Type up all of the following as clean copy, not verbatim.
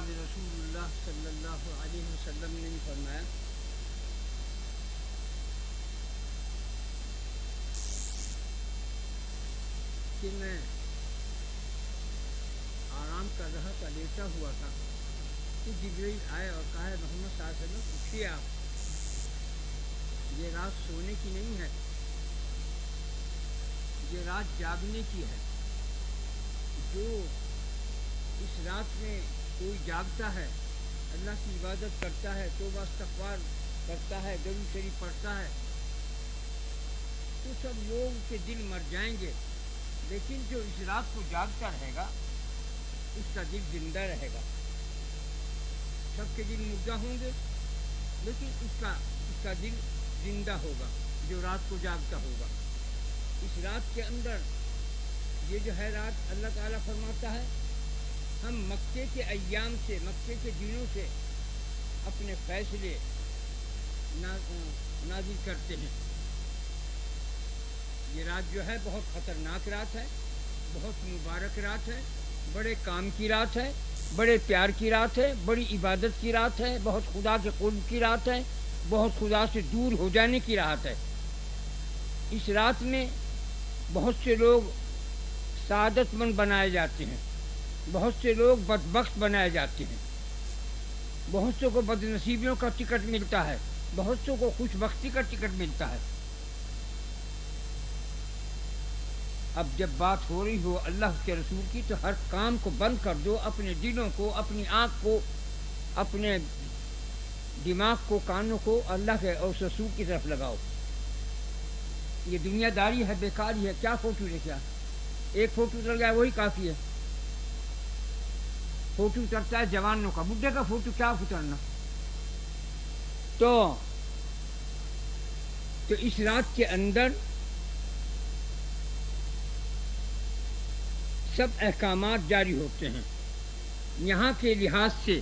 جناب رسول اللہ صلی اللہ علیہ وسلم نے فرمایا کہ میں آرام کر رہا تھا، لیٹا ہوا تھا کہ جبریل آئے اور کہا ہے محمد صلی اللہ علیہ وسلم اٹھیے آپ، یہ رات سونے کی نہیں ہے، یہ رات جاگنے کی ہے۔ جو اس رات میں کوئی جاگتا ہے، اللہ کی عبادت کرتا ہے، توبہ استغفار کرتا ہے، درود شریف پڑھتا ہے، تو سب لوگ کے دل مر جائیں گے، لیکن جو اس رات کو جاگتا رہے گا اس کا دل زندہ رہے گا۔ سب کے دل مردہ ہوں گے لیکن اس کا دل زندہ ہوگا جو رات کو جاگتا ہوگا۔ اس رات کے اندر یہ جو ہے رات، اللہ تعالیٰ فرماتا ہے ہم مکے کے ایام سے، مکے کے دنوں سے اپنے فیصلے نازل کرتے ہیں۔ یہ رات جو ہے بہت خطرناک رات ہے، بہت مبارک رات ہے، بڑے کام کی رات ہے، بڑے پیار کی رات ہے، بڑی عبادت کی رات ہے، بہت خدا کے قرب کی رات ہے، بہت خدا سے دور ہو جانے کی رات ہے۔ اس رات میں بہت سے لوگ سعادت مند بنائے جاتے ہیں، بہت سے لوگ بدبخت بنائے جاتے ہیں، بہت سے کو بد نصیبیوں کا ٹکٹ ملتا ہے، بہت سے کو خوش بختی کا ٹکٹ ملتا ہے۔ اب جب بات ہو رہی ہو اللہ کے رسول کی تو ہر کام کو بند کر دو، اپنے دلوں کو، اپنی آنکھ کو، اپنے دماغ کو، کانوں کو اللہ کے اور رسول کی طرف لگاؤ۔ یہ دنیا داری ہے، بیکاری ہے، کیا فوٹو لے کیا؟ ایک فوٹو اتر گیا وہی کافی ہے۔ فوٹو اترتا ہے جوانوں کا، بڈھے کا فوٹو کیا اترنا؟ تو اس رات کے اندر سب احکامات جاری ہوتے ہیں۔ یہاں کے لحاظ سے،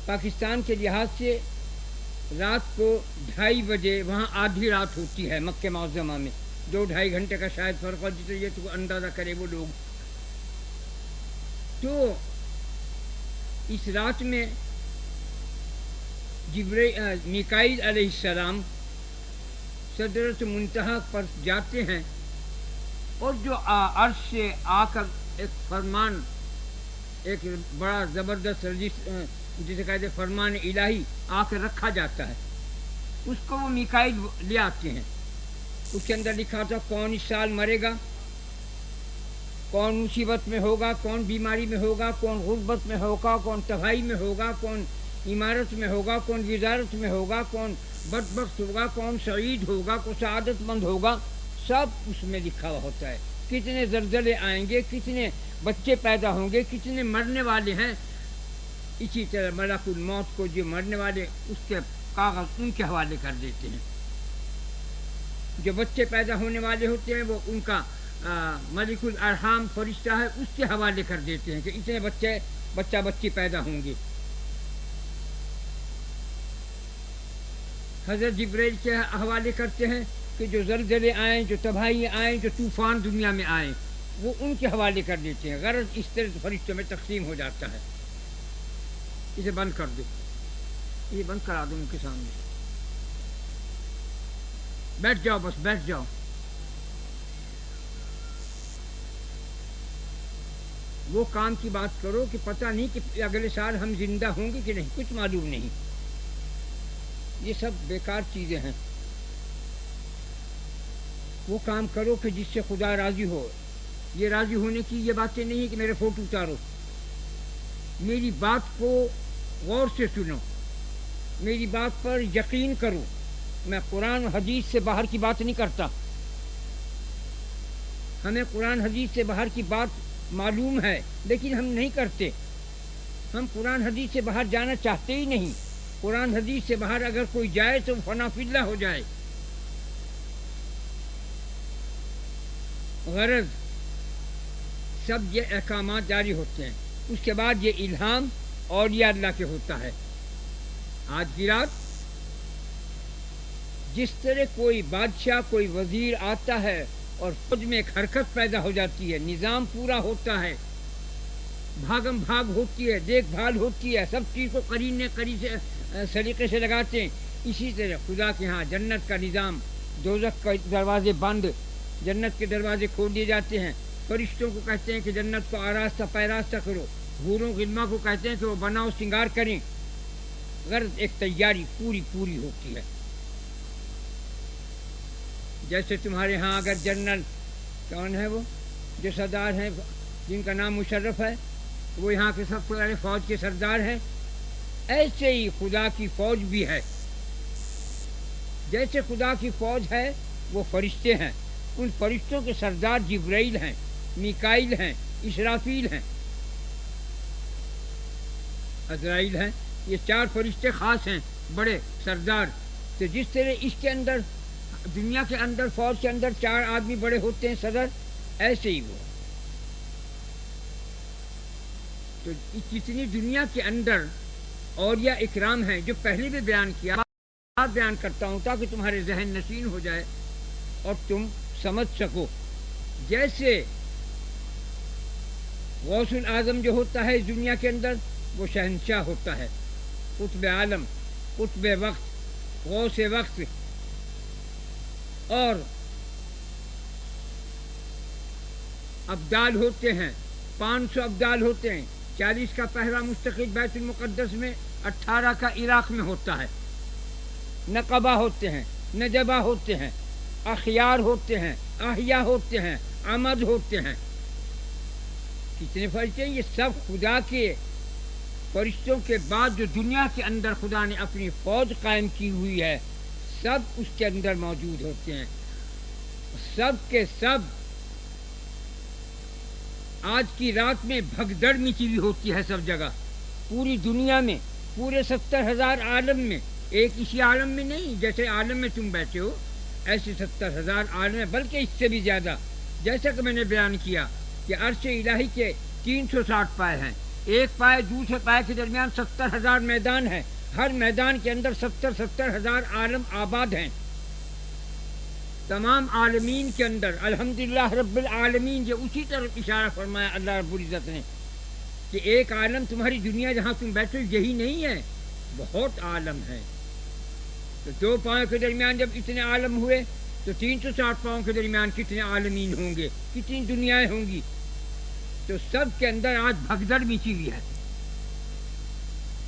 پاکستان کے لحاظ سے رات کو 2:30 بجے وہاں آدھی رات ہوتی ہے مکہ معظمہ میں، 2-2.5 گھنٹے کا شاید فرق ہو، جتنے یہ تو اندازہ کرے وہ لوگ۔ تو اس رات میں میکائیل علیہ السلام سدرۃ منتہا پر جاتے ہیں اور جو عرش سے آ کر ایک فرمان، ایک بڑا زبردست جسے کہتے ہیں فرمان الہی آ کر رکھا جاتا ہے، اس کو وہ میکائیل لے آتے ہیں۔ اس کے اندر لکھا تھا کون اس سال مرے گا، کون مصیبت میں ہوگا، کون بیماری میں ہوگا، کون غربت میں ہوگا، کون تباہی میں ہوگا، کون عمارت میں ہوگا، کون وزارت میں ہوگا، کون بدبخت ہوگا، کون سعید ہوگا، کون سعادت مند ہوگا، سب اس میں لکھا ہوا ہوتا ہے۔ کتنے زلزلے آئیں گے، کتنے بچے پیدا ہوں گے، کتنے مرنے والے ہیں، اسی طرح ملک الموت کو جو مرنے والے اس کے کاغذ ان کے حوالے کر دیتے ہیں۔ جو بچے پیدا ہونے والے ہوتے ہیں وہ ان کا ملک الارحام فرشتہ ہے، اس کے حوالے کر دیتے ہیں کہ اتنے بچہ بچی پیدا ہوں گے۔ حضرت جبریل کے حوالے کرتے ہیں کہ جو زلزلے آئیں، جو تباہی آئیں، جو طوفان دنیا میں آئیں، وہ ان کے حوالے کر دیتے ہیں۔ غرض اس طرح فرشتوں میں تقسیم ہو جاتا ہے۔ اسے بند کر دو، یہ بند کرا دو ان کے سامنے۔ بیٹھ جاؤ، بس بیٹھ جاؤ۔ وہ کام کی بات کرو کہ پتہ نہیں کہ اگلے سال ہم زندہ ہوں گے کہ نہیں، کچھ معلوم نہیں۔ یہ سب بیکار چیزیں ہیں۔ وہ کام کرو کہ جس سے خدا راضی ہو۔ یہ راضی ہونے کی یہ باتیں نہیں کہ میرے فوٹو اتارو، میری بات کو غور سے سنو، میری بات پر یقین کرو۔ میں قرآن و حدیث سے باہر کی بات نہیں کرتا۔ ہمیں قرآن حدیث سے باہر کی بات معلوم ہے لیکن ہم نہیں کرتے۔ ہم قرآن حدیث سے باہر جانا چاہتے ہی نہیں۔ قرآن حدیث سے باہر اگر کوئی جائے تو فنا فی اللہ ہو جائے۔ غرض سب یہ احکامات جاری ہوتے ہیں۔ اس کے بعد یہ الہام اولیاء اللہ کے ہوتا ہے۔ آج کی رات جس طرح کوئی بادشاہ، کوئی وزیر آتا ہے اور فوج میں ایک حرکت پیدا ہو جاتی ہے، نظام پورا ہوتا ہے، بھاگم بھاگ ہوتی ہے، دیکھ بھال ہوتی ہے، سب چیز کو قریب سے سلیقے سے لگاتے ہیں. اسی طرح خدا کے ہاں جنت کا نظام، دوزخ کا دروازے بند، جنت کے دروازے کھول دیے جاتے ہیں. فرشتوں کو کہتے ہیں کہ جنت کو آراستہ پیراستہ کرو، حوروں غلما کو کہتے ہیں کہ وہ بناؤ سنگار کریں. غرض ایک تیاری پوری ہوتی ہے. جیسے تمہارے ہاں اگر جنرل کون ہے وہ جو سردار ہیں جن کا نام مشرف ہے، وہ یہاں کے سب سے بڑے فوج کے سردار ہیں، ایسے ہی خدا کی فوج بھی ہے. جیسے خدا کی فوج ہے وہ فرشتے ہیں، ان فرشتوں کے سردار جبرائیل ہیں، میکائیل ہیں، اسرافیل ہیں، عزرائیل ہیں. یہ 4 فرشتے خاص ہیں، بڑے سردار. تو جس طرح اس کے اندر دنیا کے اندر فوج کے اندر 4 آدمی بڑے ہوتے ہیں صدر، ایسے ہی وہ. تو جتنی دنیا کے اندر اولیاء اکرام ہیں جو پہلے بھی بیان کیا، بیان کرتا ہوں تاکہ تمہارے ذہن نشین ہو جائے اور تم سمجھ سکو. جیسے غوث الاعظم جو ہوتا ہے اس دنیا کے اندر وہ شہنشاہ ہوتا ہے، قطب عالم، قطب وقت، غوث وقت. اور ابدال ہوتے ہیں، 500 ابدال ہوتے ہیں. 40 کا پہلا مستقل بیت المقدس میں، 18 کا عراق میں ہوتا ہے. نقبہ ہوتے ہیں، نجبہ ہوتے ہیں، اخیار ہوتے ہیں، احیا ہوتے ہیں، عمد ہوتے ہیں. کتنے فرشتے ہیں؟ یہ سب خدا کے فرشتوں کے بعد جو دنیا کے اندر خدا نے اپنی فوج قائم کی ہوئی ہے، سب اس کے اندر موجود ہوتے ہیں. سب کے سب آج کی رات میں بھگدڑ مچی ہوئی ہوتی ہے سب جگہ، پوری دنیا میں، پورے 70,000 عالم میں. ایک اسی عالم میں نہیں، جیسے عالم میں تم بیٹھے ہو ایسے 70,000 عالم میں، بلکہ اس سے بھی زیادہ. جیسا کہ میں نے بیان کیا کہ عرش الہی کے 360 پائے ہیں، ایک پائے دوسرے پائے کے درمیان 70,000 میدان ہیں. ہر میدان کے اندر 70,000 عالم آباد ہیں. تمام عالمین کے اندر الحمدللہ رب العالمین، یہ اسی طرف اشارہ فرمایا اللہ رب العزت نے کہ ایک عالم تمہاری دنیا جہاں تم بیٹھو یہی نہیں ہے، بہت عالم ہے. تو 2 پاؤں کے درمیان جب اتنے عالم ہوئے تو 360 پاؤں کے درمیان کتنے عالمین ہوں گے، کتنی دنیایں ہوں گی. تو سب کے اندر آج بھگدڑ مچی ہوئی ہے.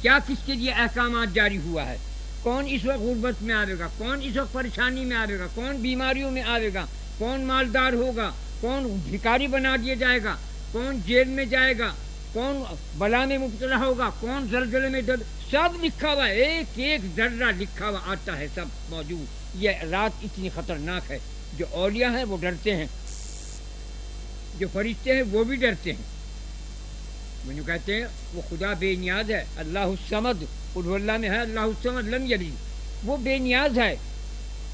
کیا کس کے لیے احکامات جاری ہوا ہے؟ کون اس وقت غربت میں آئے گا، کون اس وقت پریشانی میں آئے گا، کون بیماریوں میں آئے گا، کون مالدار ہوگا، کون بھکاری بنا دیا جائے گا، کون جیل میں جائے گا، کون بلا میں مبتلا ہوگا، کون زلزلے میں سب لکھا ہوا ہے. ایک ایک ذرہ لکھا ہوا آتا ہے، سب موجود. یہ رات اتنی خطرناک ہے. جو اولیاء ہیں وہ ڈرتے ہیں، جو فرشتے ہیں وہ بھی ڈرتے ہیں. مجھے کہتے ہیں وہ خدا بے نیاز ہے، اللہ الصمد، قل هو اللہ میں ہے اللہ الصمد لم یلد. وہ بے نیاز ہے،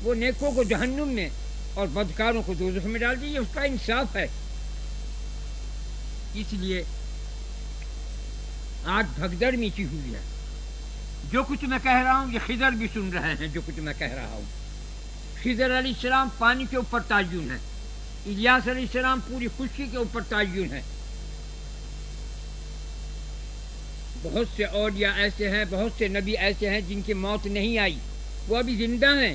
وہ نیکوں کو جہنم میں اور بدکاروں کو دوزخ میں ڈال دیجیے، اس کا انصاف ہے. اس لیے آج بھگدڑ مچی ہوئی ہے. جو کچھ میں کہہ رہا ہوں یہ خضر بھی سن رہے ہیں. جو کچھ میں کہہ رہا ہوں، خضر علیہ السلام پانی کے اوپر تعین ہے، الیاس علیہ السلام پوری خشکی کے اوپر تعین ہے. بہت سے اولیاء ایسے ہیں، بہت سے نبی ایسے ہیں جن کی موت نہیں آئی، وہ ابھی زندہ ہیں.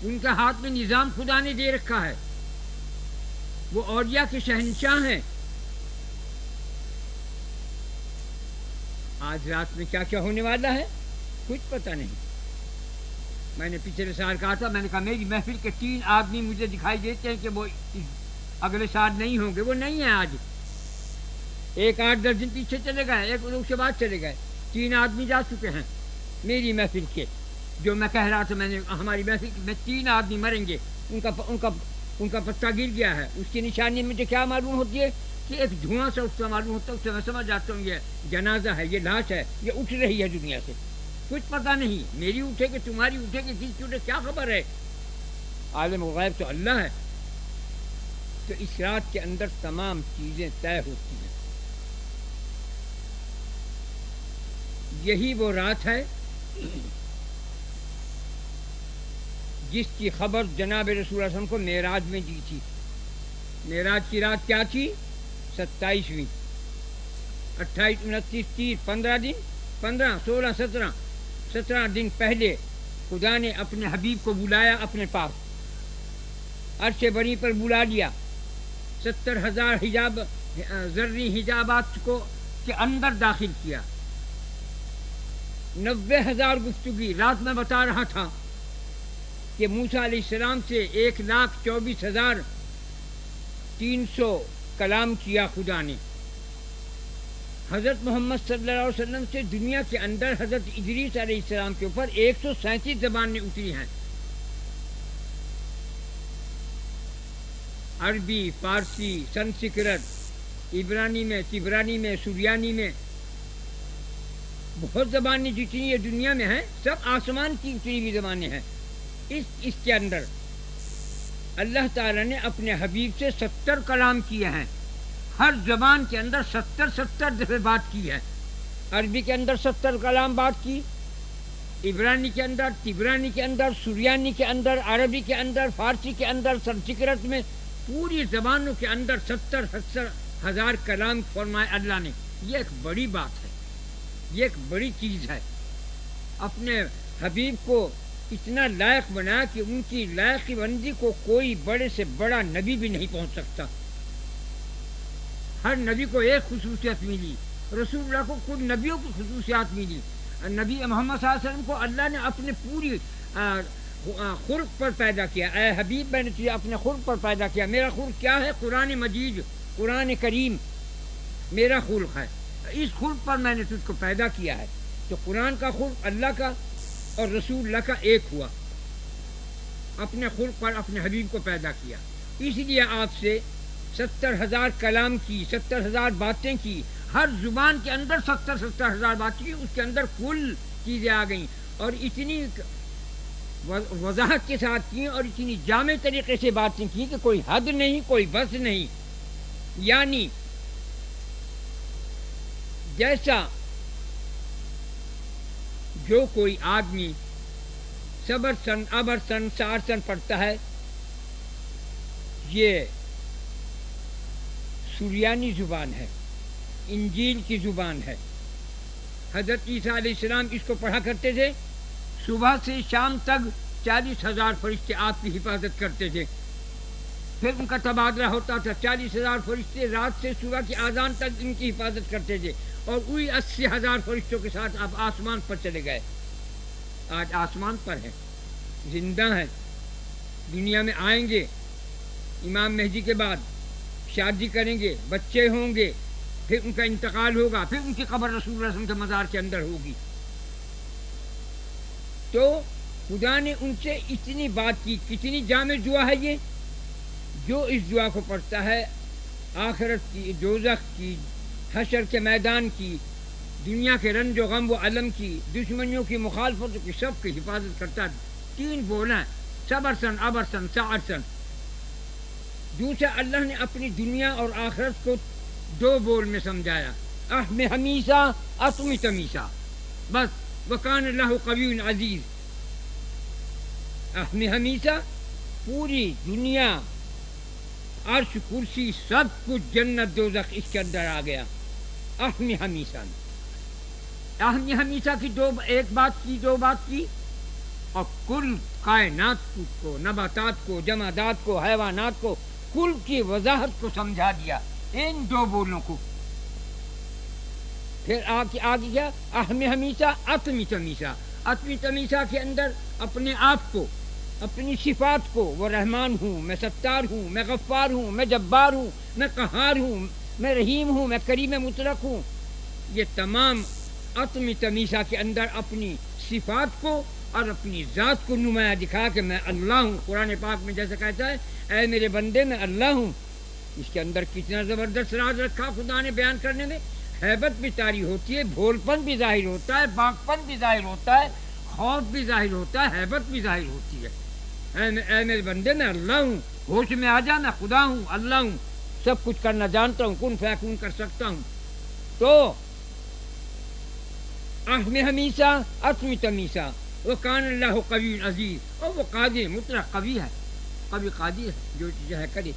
ان کے ہاتھ میں نظام خدا نے دے رکھا ہے، وہ اولیاء کے شہنشاہ ہیں. آج رات میں کیا کیا ہونے والا ہے کچھ پتہ نہیں. میں نے پچھلے سال کہا تھا، میں نے کہا میری محفل کے 3 آدمی مجھے دکھائی دیتے ہیں کہ وہ اگلے سال نہیں ہوں گے. وہ نہیں ہیں آج. ایک 8-10 دن پیچھے چلے گئے، ایک اس کے بعد چلے گئے. 3 آدمی جا چکے ہیں میری محفل کے. جو میں کہہ رہا تھا، میں نے ہماری محفل میں 3 آدمی مریں گے، ان کا پتہ گر گیا ہے. اس کی نشانی مجھے کیا معلوم ہوتی ہے کہ ایک دھواں سے اٹھتا معلوم ہوتا ہے. اس سے میں سمجھ جاتا ہوں یہ جنازہ ہے، یہ لاش ہے، یہ اٹھ رہی ہے دنیا سے. کچھ پتہ نہیں میری اٹھے کہ تمہاری اٹھے کہ کس کی اٹھے، کیا خبر ہے. عالم غیب تو اللہ ہے. تو اس رات کے اندر تمام چیزیں طے ہوتی ہیں. یہی وہ رات ہے جس کی خبر جناب رسول اللہ صلی اللہ علیہ وسلم کو معراج میں دی تھی. معراج کی رات کیا تھی؟ 27ویں. 28, 29, 30, 15 دن 15 16 17 دن پہلے خدا نے اپنے حبیب کو بلایا اپنے پاس، عرش بری پر بلا لیا، 70,000 حجاب ذرّی حجابات کو کے اندر داخل کیا، 90,000 گفتگی۔ رات میں بتا رہا تھا کہ موسیٰ علیہ السلام سے 1,24,300 کلام کیا خدا نے۔ حضرت محمد صلی اللہ علیہ وسلم سے دنیا کے اندر حضرت ادریس علیہ السلام کے اوپر 137 زبانیں اتری ہیں، عربی، فارسی، سنسکرت، عبرانی میں، تبرانی میں، سریانی میں، بہت زبانیں جتنی یہ دنیا میں ہیں سب آسمان کی اتری ہوئی زبانیں ہیں۔ اس کے اندر اللہ تعالیٰ نے اپنے حبیب سے 70 کلام کیے ہیں، ہر زبان کے اندر 70 دفعہ بات کی ہے۔ عربی کے اندر 70 کلام بات کی، عبرانی کے اندر، تبرانی کے اندر، سریانی کے اندر، عربی کے اندر، فارسی کے اندر، سنسکرت میں، پوری زبانوں کے اندر 70,000 کلام فرمائے اللہ نے۔ یہ ایک بڑی بات ہے، یہ ایک بڑی چیز ہے۔ اپنے حبیب کو اتنا لائق بنا کہ ان کی لائق بندی کو کوئی بڑے سے بڑا نبی بھی نہیں پہنچ سکتا۔ ہر نبی کو ایک خصوصیت ملی، رسول اللہ کو کچھ نبیوں کی خصوصیات ملی۔ نبی محمد صلی اللہ علیہ وسلم کو اللہ نے اپنے پوری خلق پر پیدا کیا۔ اے حبیب میں نے تجھے اپنے خلق پر پیدا کیا۔ میرا خلق کیا ہے؟ قرآن مجید، قرآن کریم میرا خلق ہے، اس خلق پر میں نے تجھ کو پیدا کیا ہے۔ تو قرآن کا خلق اللہ کا اور رسول اللہ کا ایک ہوا، اپنے خلق پر اپنے حبیب کو پیدا کیا۔ اس لیے آپ سے 70,000 کلام کی، 70,000 باتیں کی، ہر زبان کے اندر 70,000 باتیں کی، اس کے اندر کل چیزیں آ گئیں اور اتنی وضاحت کے ساتھ کی اور اتنی جامع طریقے سے باتیں کی کہ کوئی حد نہیں، کوئی بس نہیں۔ یعنی جیسا جو کوئی آدمی صبر سن، ابر سن، سار سن پڑھتا ہے، یہ سریانی زبان ہے، انجیل کی زبان ہے۔ حضرت عیسیٰ علیہ السلام اس کو پڑھا کرتے تھے، صبح سے شام تک 40,000 فرشتے آپ کی حفاظت کرتے تھے، پھر ان کا تبادلہ ہوتا تھا، 40,000 فرشتے رات سے صبح کی اذان تک ان کی حفاظت کرتے تھے، اور وہی 80,000 فرشتوں کے ساتھ آپ آسمان پر چلے گئے۔ آج آسمان پر ہیں، زندہ ہیں، دنیا میں آئیں گے، امام مہدی کے بعد شادی کریں گے، بچے ہوں گے، پھر ان کا انتقال ہوگا، پھر ان کی قبر رسول اللہ صلی اللہ علیہ وسلم کے مزار کے اندر ہوگی۔ تو خدا نے ان سے اتنی بات کی، کتنی جامع دعا ہے یہ، جو اس دعا کو پڑھتا ہے آخرت کی، دوزخ کی، حشر کے میدان کی، دنیا کے رنج و غم و علم کی، دشمنیوں کی، مخالفتوں کی، سب کی حفاظت کرتا ہے۔ 3 بول ہیں، صبر سن، ابر سن، سعر سن۔ دوسرا اللہ نے اپنی دنیا اور آخرت کو 2 بول میں سمجھایا، احم ہمیسا، اتم تمیسا، بس، وکان اللہ قوی عزیز۔ احم ہمیسا، پوری دنیا، عرش، کرسی، سب کچھ، جنت، دوزخ اس کے اندر آ گیا۔ احم ہمیسا، احم ہمیسا کی ایک بات کی، 2 بات کی، اور کل کائنات کو، نباتات کو، جمادات کو، حیوانات کو، کل کی وضاحت کو سمجھا دیا ان 2 بولوں کو۔ پھر آگے کیا؟ احم ہمیسا، اتم تمیسا۔ اتم تمیسا کے اندر اپنے آپ کو، اپنی صفات کو، وہ رحمان ہوں، میں ستار ہوں، میں غفار ہوں، میں جبار ہوں، میں قہار ہوں، میں رحیم ہوں، میں کریم مطلق ہوں، یہ تمام اتم تمیسا کے اندر اپنی صفات کو اور اپنی ذات کو نمایاں دکھا کہ میں اللہ ہوں۔ قرآن پاک میں جیسے کہتا ہے، اے میرے بندے میں اللہ ہوں۔ اس کے اندر کتنا زبردست راز رکھا خدا نے بیان کرنے میں، ہیبت بھی طاری ہوتی ہے، بھول پن بھی ظاہر ہوتا ہے، باغپن بھی ظاہر ہوتا ہے، خوف بھی ظاہر ہوتا ہے، ہیبت بھی ظاہر ہوتی ہے۔ اے میرے بندے میں اللہ ہوں، ہوش میں آ جا، میں خدا ہوں، اللہ ہوں، سب کچھ کرنا جانتا ہوں، کن فیکون کر سکتا ہوں۔ تو احم ہمیسا، اتم تمیسا، وکان اللہ قوی عزیز، اور وہ قادر مطلق قوی ہے، قوی قادر ہے، جو چیز ہے کرے،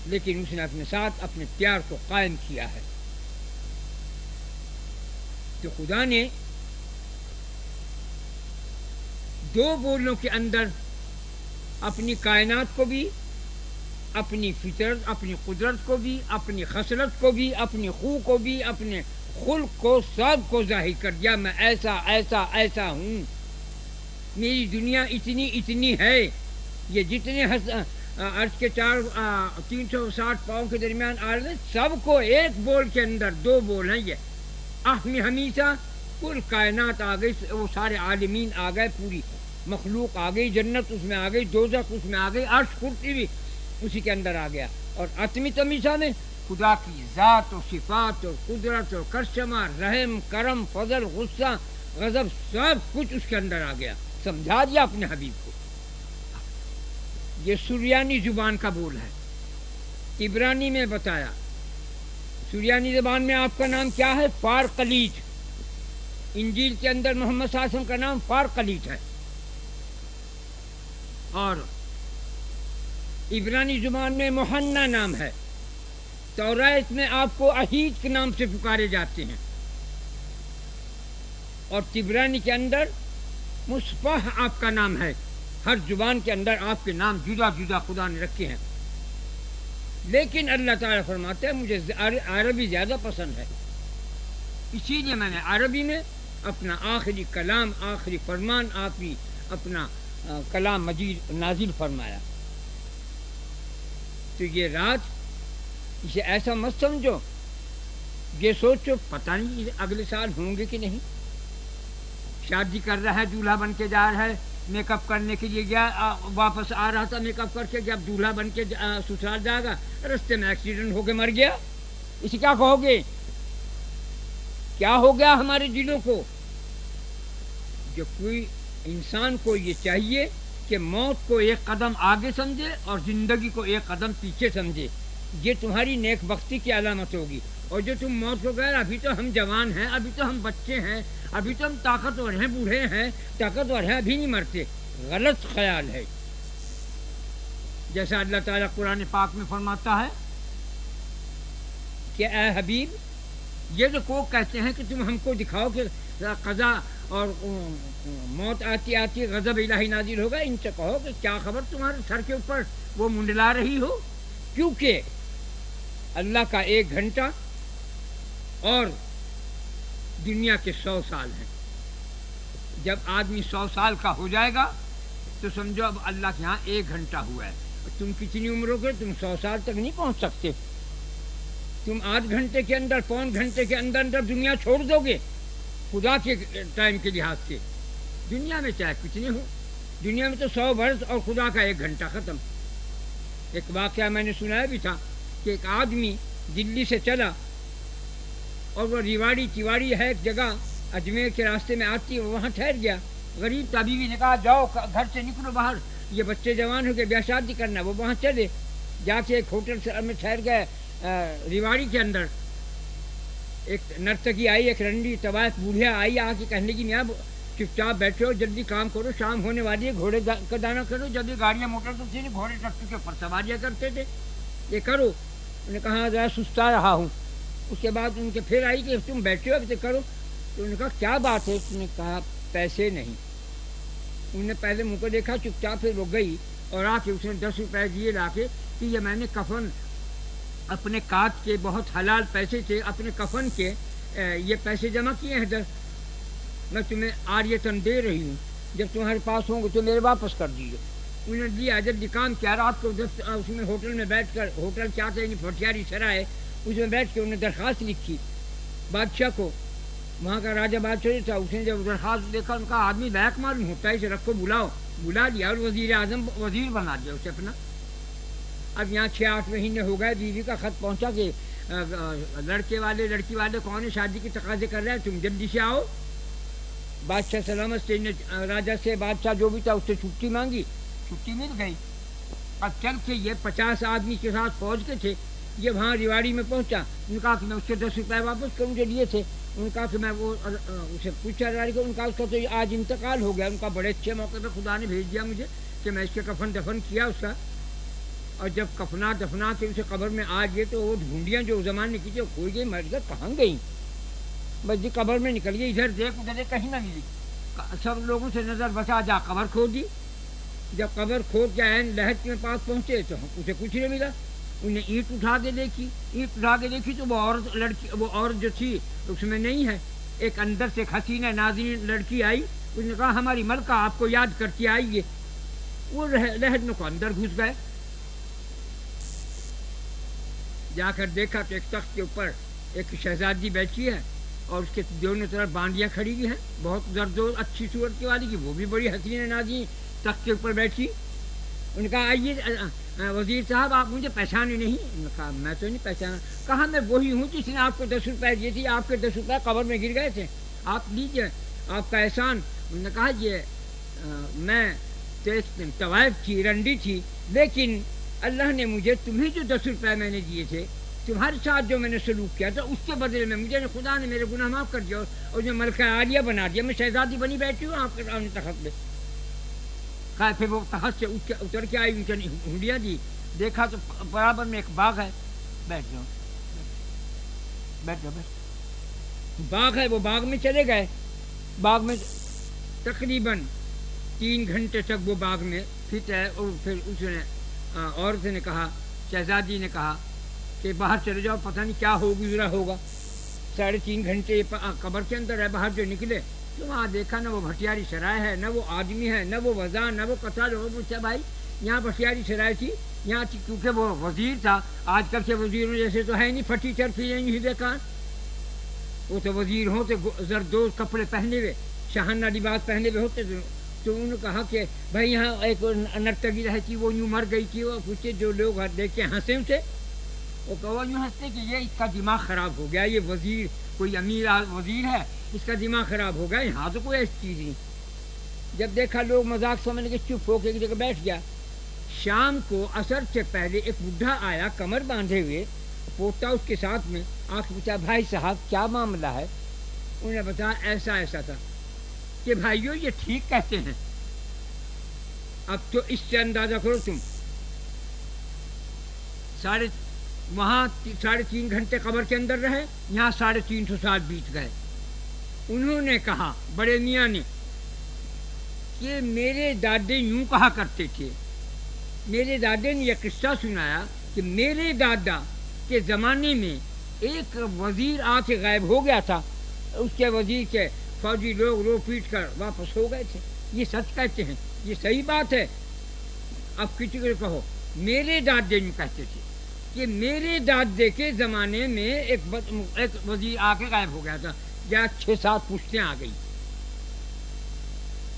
لیکن اس نے اپنے ساتھ اپنے پیار کو قائم کیا ہے۔ تو خدا نے دو بولوں کے اندر اپنی کائنات کو بھی، اپنی فطرت، اپنی قدرت کو بھی، اپنی خصلت کو بھی، اپنی خو کو بھی، اپنے خلق کو، سب کو ظاہر کر دیا. میں ایسا ایسا ایسا ہوں، میری دنیا اتنی اتنی ہے. یہ جتنے عرض کے 360 پاؤں کے درمیان آ رہے ہیں، سب کو ایک بول کے اندر، دو بول ہیں یہ اہم ہمیشہ. کل کائنات آ گئی، وہ سارے عالمین آ گئے، پوری مخلوق آ گئی، جنت اس میں آ گئی، دوزخ اس میں آ گئی، عرش کرسی بھی اسی کے اندر آ گیا. اور عتمی تمیزہ میں خدا کی ذات اور صفات اور قدرت اور کرشمہ، رحم، کرم، فضل، غصہ، غضب، سب کچھ اس کے اندر آ گیا. سمجھا دیا اپنے حبیب کو. یہ سریانی زبان کا بول ہے. عبرانی میں بتایا، سریانی زبان میں آپ کا نام کیا ہے؟ فارقلیج. انجیل کے اندر محمد صلی اللہ علیہ وسلم کا نام فارقلیج ہے. اور عبرانی زبان میں محنا نام ہے. توریت میں آپ کو اہید کے نام سے پکارے جاتے ہیں. اور تبرانی کے اندر مصباح آپ کا نام ہے. ہر زبان کے اندر آپ کے نام جدا جدا خدا نے رکھے ہیں. لیکن اللہ تعالیٰ فرماتے ہیں مجھے عربی زیادہ پسند ہے، اسی لیے میں نے عربی میں اپنا آخری کلام، آخری فرمان، اپنا کلام مجید نازل فرمایا. تو یہ رات اسے ایسا مت سمجھو، یہ سوچو پتہ نہیں اگلے سال ہوں گے کہ نہیں. شادی کر رہا ہے، دولہا بن کے جا رہا ہے، میک اپ کرنے کے لیے گیا، واپس آ رہا تھا میک اپ کر کے، جب دولہا بن کے سسرال جائے گا، رستے میں ایکسیڈنٹ ہو کے مر گیا. اسے کیا کہو گے؟ کیا ہو گیا ہمارے دلوں کو؟ جو کوئی انسان کو یہ چاہیے کہ موت کو ایک قدم آگے سمجھے اور زندگی کو ایک قدم پیچھے سمجھے. یہ تمہاری نیک بختی کی علامت ہوگی. اور جو تم موت کو کہہ رہے ابھی تو ہم جوان ہیں، ابھی تو ہم بچے ہیں، ابھی تو ہم طاقتور ہیں، بوڑھے ہیں، طاقتور ہیں، ابھی نہیں مرتے، غلط خیال ہے. جیسا اللہ تعالیٰ قرآن پاک میں فرماتا ہے کہ اے حبیب، یہ جو کو کہتے ہیں کہ تم ہم کو دکھاؤ کہ قضا اور موت آتی آتی غضب الہی نازل ہوگا، ان سے کہو کہ کیا خبر تمہارے سر کے اوپر وہ منڈلا رہی ہو. کیونکہ اللہ کا 1 گھنٹہ اور دنیا کے 100 سال ہیں. جب آدمی 100 سال کا ہو جائے گا تو سمجھو اب اللہ کے ہاں 1 گھنٹہ ہوا ہے. تم کتنی عمر ہو گئے؟ تم 100 سال تک نہیں پہنچ سکتے. تم 8 گھنٹے کے اندر، 4 گھنٹے کے اندر اندر دنیا چھوڑ دو گے. خدا کے ٹائم کے لحاظ سے دنیا میں چاہے کتنے ہو، دنیا میں تو 100 برس اور خدا کا 1 گھنٹہ ختم. ایک واقعہ میں نے سنایا بھی تھا کہ ایک آدمی دلی سے چلا اور وہ ریواڑی چیواڑی ہے ایک جگہ اجمیر کے راستے میں آتی ہے، وہ وہاں ٹھہر گیا. غریب تھا، بیوی نے کہا جاؤ گھر سے نکلو باہر، یہ بچے جوان ہو کے بیاہ شادی کرنا. وہ وہاں چلے، جا کے ایک ہوٹل میں ٹھہر گئے. ریواڑی کے اندر ایک نرتکی آئی، ایک رنڈی طوائف بوڑھیا آئی، آ کے کہنے لگی میاں چپ چاپ بیٹھے ہو، جلدی کام کرو، شام ہونے والی ہے، گھوڑے کا دانہ کرو. جب یہ گاڑیاں موٹر تو تھی نہیں، گھوڑے ٹرک کے اوپر سواریاں کرتے تھے، یہ کرو. انہوں نے کہا ذرا سستا رہا ہوں. اس کے بعد ان کے پھر آئی کہ تم بیٹھے ہو ابھی تک کرو. تو انہوں نے کہا کیا بات ہے؟ اس نے کہا پیسے نہیں. انہوں نے پہلے منہ کو دیکھا چپ چاپ، پھر وہ گئی اور آ کے اس نے 10 روپے دیے لا کے کہ یہ میں نے کفن اپنے کاٹ کے، بہت حلال پیسے تھے اپنے کفن کے، یہ پیسے جمع کیے ہیں 10، میں تمہیں آریتن دے رہی ہوں، جب تمہارے پاس ہوں گے تو میرے واپس کر دیجیے. انہوں نے دیا. جب کام کیا رات کو اس میں ہوٹل میں بیٹھ کر، ہوٹل کیا تھا پھٹیاری سرائے، اس میں بیٹھ کے انہوں نے درخواست لکھی بادشاہ کو. وہاں کا راجہ بادشاہ تھا. اس نے جب درخواست دیکھا، ان کا آدمی بیک معلوم ہوتا ہے، اسے رکھو بلاؤ. بلا لیا اور وزیر اعظم وزیر بنا دیا اسے اپنا. اب یہاں 6-8 مہینے ہو گئے، بیوی کا خط پہنچا کہ لڑکے والے لڑکی والے کون ہے، شادی کے تقاضے کر رہے ہیں، تم جلدی سے آؤ. بادشاہ سلامت سے راجہ سے، بادشاہ جو بھی تھا اس سے چھٹی مانگی، چھٹی مل گئی. اب چل کے یہ 50 آدمی کے ساتھ فوج کے تھے. یہ وہاں ریواڑی میں پہنچا. انہوں نے کہا کہ میں اس سے 10 روپے واپس کروں جو لیے تھے. انہوں نے کہا کہ میں وہ اسے پوچھا ریواڑی کو. ان کا اس کا تو آج انتقال ہو گیا. ان کا بڑے اچھے موقع پہ خدا نے بھیج دیا مجھے کہ میں اس کے کفن دفن کیا اس کا. اور جب کفنا دفنا کے اسے قبر میں آ گئے تو وہ ڈھونڈیاں جو زمانے کی تھی وہ کھوئی گئی، مر گئے. کہاں گئیں؟ بس جی قبر میں نکل گئی، ادھر دیکھ ادھر دیکھ، کہیں نہ ملی، سب لوگوں سے نظر بچا، جا قبر کھود دی۔ جب قبر کھود کے عین لحد کے پاس پہنچے تو اسے کچھ نہیں ملا۔ انہیں اینٹ اٹھا کے دیکھی، اینٹ اٹھا کے دیکھی تو وہ عورت لڑکی، وہ عورت جو تھی اس میں نہیں ہے۔ ایک اندر سے حسینہ نازنین لڑکی آئی، اس نے کہا ہماری ملکہ آپ کو یاد کرتی آئیے۔ وہ لحد میں کو اندر گھس گئے، جا کر دیکھا تو ایک تخت کے اوپر ایک شہزادی بیٹھی ہے اور اس کے دونوں طرف بانڈیاں کھڑی ہوئی ہیں، بہت زرد و اچھی صورت کی والی کی، وہ بھی بڑی حسین نازنین تخت کے اوپر بیٹھی۔ انہوں نے کہا آئیے وزیر صاحب آپ مجھے پہچانے نہیں؟ انہوں نے کہا میں تو نہیں پہچانا۔ کہا میں وہی ہوں جس نے آپ کو 10 روپے دیے تھے، آپ کے 10 روپے قبر میں گر گئے تھے، آپ لیجیے آپ کا احسان۔ انہوں نے کہا یہ میں طوائف تھی، رنڈی تھی، لیکن اللہ نے مجھے تمہیں جو 10 روپے میں نے دیے تھے، تمہارے ساتھ جو میں نے سلوک کیا تھا اس کے بدلے میں مجھے خدا نے میرے گناہ معاف کر دیا اور جو ملکہ عالیہ بنا دیا، میں شہزادی بنی بیٹھی ہوں آپ کے سامنے تخت پہ۔ کہا پھر وہ تخت سے اتر کے آئی، ان ہنڈیاں دی، دیکھا تو برابر میں ایک باغ ہے، بیٹھ جاؤ بیٹھ جاؤ بیٹھ، باغ ہے، وہ باغ میں چلے گئے۔ باغ میں تقریباً 3 گھنٹے تک وہ باغ میں فٹ ہے، اور پھر اس نے عورت نے کہا، شہزادی نے کہا کہ باہر چلے جاؤ، پتہ نہیں کیا ہو گزرا ہوگا۔ 3.5 گھنٹے قبر کے اندر ہے، باہر جو نکلے تو وہاں دیکھا نہ وہ بھٹیاری سرائے ہے، نہ وہ آدمی ہے، نہ وہ وزاں، نہ وہ قتال ہو۔ پوچھا بھائی یہاں بھٹیاری سرائے تھی، یہاں کیونکہ وہ وزیر تھا، آج کل کے وزیروں جیسے تو ہے نہیں پھٹی چرفی نہیں بیکار، وہ تو وزیر ہوں تو زردوز کپڑے پہنے ہوئے، شاہانہ لباس پہنے ہوئے ہوتے تھے۔ تو انہوں نے کہا کہ بھائی یہاں ایک نرتکی رہتی، وہ یوں مر گئی تھی۔ وہ پوچھے جو لوگ دیکھ کے ہنسے اسے، وہ کہو یوں ہنستے کہ یہ اس کا دماغ خراب ہو گیا، یہ وزیر کوئی امیر وزیر ہے، اس کا دماغ خراب ہو گیا، یہاں تو کوئی ایسی چیز نہیں۔ جب دیکھا لوگ مذاق سمجھ کے چپ ہو کے ایک جگہ بیٹھ گیا۔ شام کو عصر سے پہلے ایک بڈھا آیا کمر باندھے ہوئے، پوتا اس کے ساتھ میں، آنکھ پوچھا بھائی صاحب کیا معاملہ ہے؟ انہوں نے بتایا ایسا ایسا تھا کہ بھائیو یہ ٹھیک کہتے ہیں۔ اب تو اس سے اندازہ کرو تم، وہاں 3.5 گھنٹے قبر کے اندر رہے، یہاں 350 سال بیت گئے۔ انہوں نے کہا بڑے میاں نے کہ میرے دادے یوں کہا کرتے تھے، میرے دادے نے یہ قصہ سنایا کہ میرے دادا کے زمانے میں ایک وزیر آ کے غائب ہو گیا تھا، اس کے وزیر کے فوجی لوگ رو پیٹ کر واپس ہو گئے تھے۔ یہ سچ کہتے ہیں، یہ صحیح بات ہے۔ اب کسی کو کہو میرے دادے یوں کہتے تھے کہ میرے دادے کے زمانے میں ایک وزیر آ کے غائب ہو گیا تھا، یا 6-7 پشتیں آ گئی،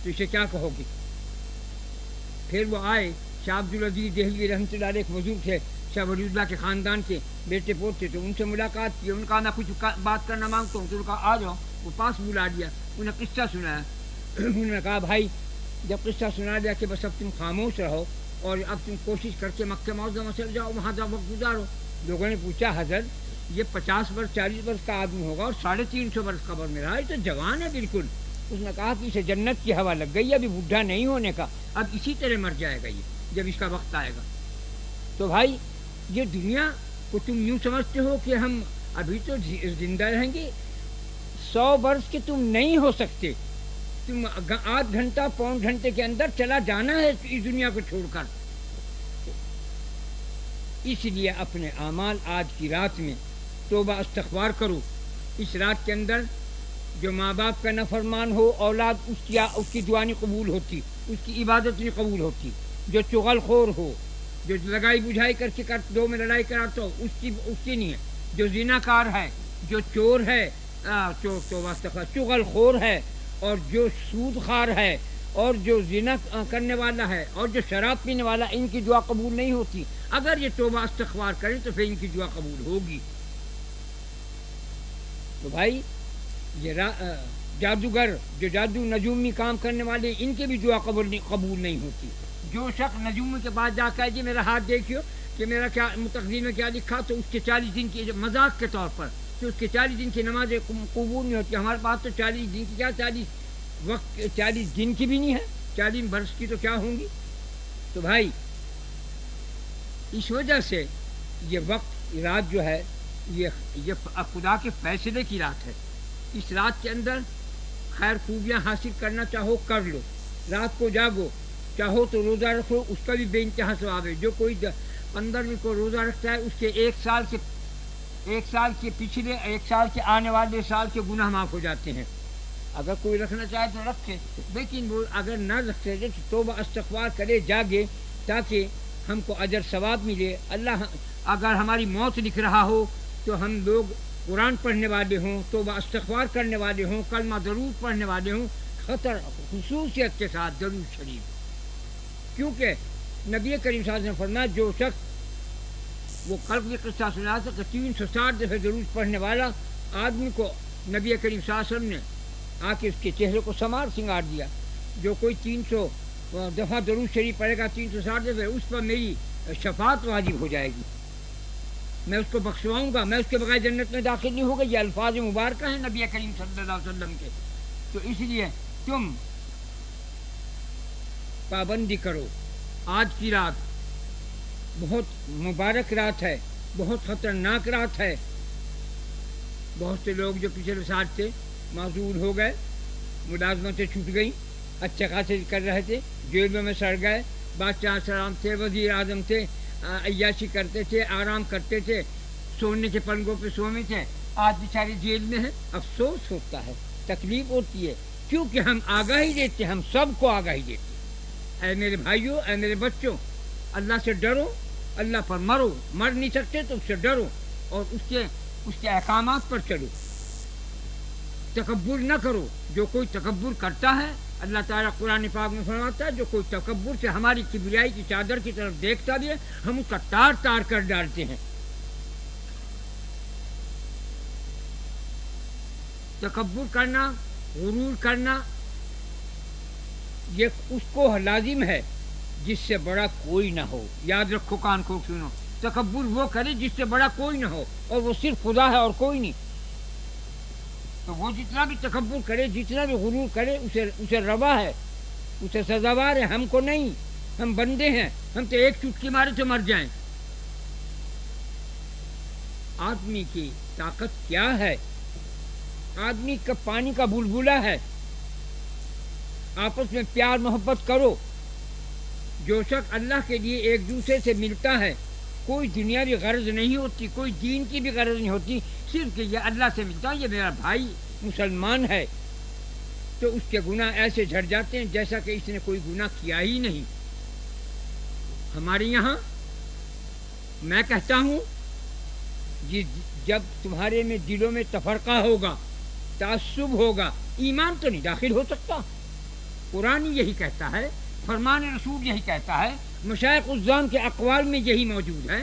تو اسے کیا کہو گی؟ پھر وہ آئے، شاہ عبدالعزیز دہلوی رحمۃ اللہ علیہ ایک بزرگ تھے، شاہ ولی اللہ کے خاندان کے بیٹے پوتے، تو ان سے ملاقات کی، ان کا میں کچھ بات کرنا مانگتا ہوں، تو ان کا آ جاؤ، وہ پاس بلا دیا، انہیں قصہ سنایا۔ انہوں نے کہا بھائی جب قصہ سنا دیا کہ بس اب تم خاموش رہو اور اب تم کوشش کر کے مکہ معظمہ چل جاؤ، وہاں جا وقت گزارو۔ لوگوں نے پوچھا حضرت یہ 50 برس 40 برس کا آدمی ہوگا اور 350 برس قبر میں رہا، یہ تو جوان ہے بالکل۔ اس نے کہا کہ اسے جنت کی ہوا لگ گئی، ابھی بوڑھا نہیں ہونے کا، اب اسی طرح مر جائے گا یہ جب اس کا وقت آئے گا۔ تو بھائی یہ دنیا کو تم یوں سمجھتے ہو کہ ہم ابھی تو زندہ رہیں گے، 100 برس کے تم نہیں ہو سکتے، تم آدھ گھنٹہ 1.25 گھنٹے کے اندر چلا جانا ہے اس دنیا کو چھوڑ کر۔ اس لیے اپنے اعمال آج کی رات میں توبہ استغفار کرو۔ اس رات کے اندر جو ماں باپ کا نافرمان ہو، اولاد اس کی دعا نہیں قبول ہوتی، اس کی عبادت نہیں قبول ہوتی۔ جو چغل خور ہو، جو لگائی بجھائی کر کے دو میں لڑائی کراتا ہو، اس کی نہیں ہے۔ جو زنا کار ہے، جو چور ہے، توبہ استغفار، چغل خور ہے، اور جو سود خار ہے، اور جو زنا کرنے والا ہے، اور جو شراب پینے والا، ان کی دعا قبول نہیں ہوتی۔ اگر یہ توبہ استغفار کریں تو پھر ان کی دعا قبول ہوگی۔ تو بھائی یہ جادوگر جو جادو نجومی کام کرنے والے، ان کی بھی دعا قبول نہیں ہوتی۔ جو شخص نجومی کے بعد جا کر جی میرا ہاتھ دیکھیو کہ میرا کیا تقدیر میں کیا لکھا، تو اس کے 40 دن کی مذاق کے طور پر تو اس کے 40 دن کی نماز قبول نہیں ہوتی۔ ہمارے پاس تو 40 دن کی کیا 40 دن کی بھی نہیں ہے، 40 برس کی تو کیا ہوں گی۔ تو بھائی اس وجہ سے یہ وقت رات جو ہے یہ خدا کے فیصلے کی رات ہے۔ اس رات کے اندر خیر خوبیاں حاصل کرنا چاہو کر لو، رات کو جاگو، چاہو تو روزہ رکھو، اس کا بھی بے انتہا ثواب ہے۔ جو کوئی 15 کو روزہ رکھتا ہے اس کے ایک سال کے پچھلے، ایک سال کے آنے والے سال کے گناہ معاف ہو جاتے ہیں۔ اگر کوئی رکھنا چاہے تو رکھے، لیکن وہ اگر نہ رکھ سکے تو توبہ استغفار کرے، جاگے، تاکہ ہم کو اجر ثواب ملے۔ اللہ اگر ہماری موت لکھ رہا ہو تو ہم لوگ قرآن پڑھنے والے ہوں، توبہ استغفار کرنے والے ہوں، کلمہ درود پڑھنے والے ہوں، خصوصیت کے ساتھ درود شریف، کیونکہ نبی کریم صلی اللہ علیہ وسلم نے فرمایا جو شخص وہ قلب کی قصہ سنا تھا کہ 360 دفعہ درود پڑھنے والا آدمی کو نبی کریم صلی اللہ علیہ وسلم نے آ کے اس کے چہرے کو سنوار سنگار دیا۔ جو کوئی 300 دفعہ درود شریف پڑھے گا 360 دفعہ، اس پر میری شفاعت واجب ہو جائے گی، میں اس کو بخشواؤں گا، میں اس کے بغیر جنت میں داخل نہیں ہوگا۔ یہ الفاظ مبارکہ ہیں نبی کریم صلی اللہ علیہ وسلم کے۔ تو اس لیے تم پابندی کرو۔ آج کی رات بہت مبارک رات ہے، بہت خطرناک رات ہے۔ بہت سے لوگ جو پچھلے سال سے معذور ہو گئے، ملازمتیں چھوٹ گئیں، اچھے خاصے کر رہے تھے، جیلوں میں سڑ گئے، بادشاہ سلام تھے، وزیر اعظم تھے، عیاشی کرتے تھے، آرام کرتے تھے، سونے کے پلنگوں پہ سونے تھے، آج بیچارے جیل میں ہیں۔ افسوس ہوتا ہے، تکلیف ہوتی ہے، کیونکہ ہم آگاہی دیتے ہیں، ہم سب کو آگاہی دیتے ہیں۔ اے میرے بھائیوں، اے میرے بچوں، اللہ سے ڈرو، اللہ پر مرو، مر نہیں سکتے تو اس سے ڈرو اور اس کے احکامات پر چلو، تکبر نہ کرو۔ جو کوئی تکبر کرتا ہے، اللہ تعالیٰ قرآن پاک میں فرماتا ہے جو کوئی تکبر سے ہماری کبریائی کی چادر کی طرف دیکھتا بھی ہے، ہم اس کا تار تار کر ڈالتے ہیں۔ تکبر کرنا، غرور کرنا، یہ اس کو لازم ہے جس سے بڑا کوئی نہ ہو۔ یاد رکھو، کان کھول سنو، تکبر وہ کرے جس سے بڑا کوئی نہ ہو، اور وہ صرف خدا ہے اور کوئی نہیں۔ تو وہ جتنا بھی تکبر کرے، جتنا بھی غرور کرے، اسے روا ہے، اسے سزاوار ہے، ہم کو نہیں۔ ہم بندے ہیں، ہم تو ایک چٹکی مارے تو مر جائیں۔ آدمی کی طاقت کیا ہے؟ آدمی کا پانی کا بلبلہ ہے۔ آپس میں پیار محبت کرو۔ جو شخص اللہ کے لیے ایک دوسرے سے ملتا ہے، کوئی دنیاوی غرض نہیں ہوتی، کوئی دین کی بھی غرض نہیں ہوتی، صرف کہ یہ اللہ سے ملتا ہے، یہ میرا بھائی مسلمان ہے، تو اس کے گناہ ایسے جھڑ جاتے ہیں جیسا کہ اس نے کوئی گناہ کیا ہی نہیں۔ ہمارے یہاں میں کہتا ہوں جب تمہارے میں دلوں میں تفرقہ ہوگا، تعصب ہوگا، ایمان تو نہیں داخل ہو سکتا۔ قرآن یہی کہتا ہے، فرمان رسول یہی کہتا ہے، مشائخ الزام کے اقوال میں یہی موجود ہے۔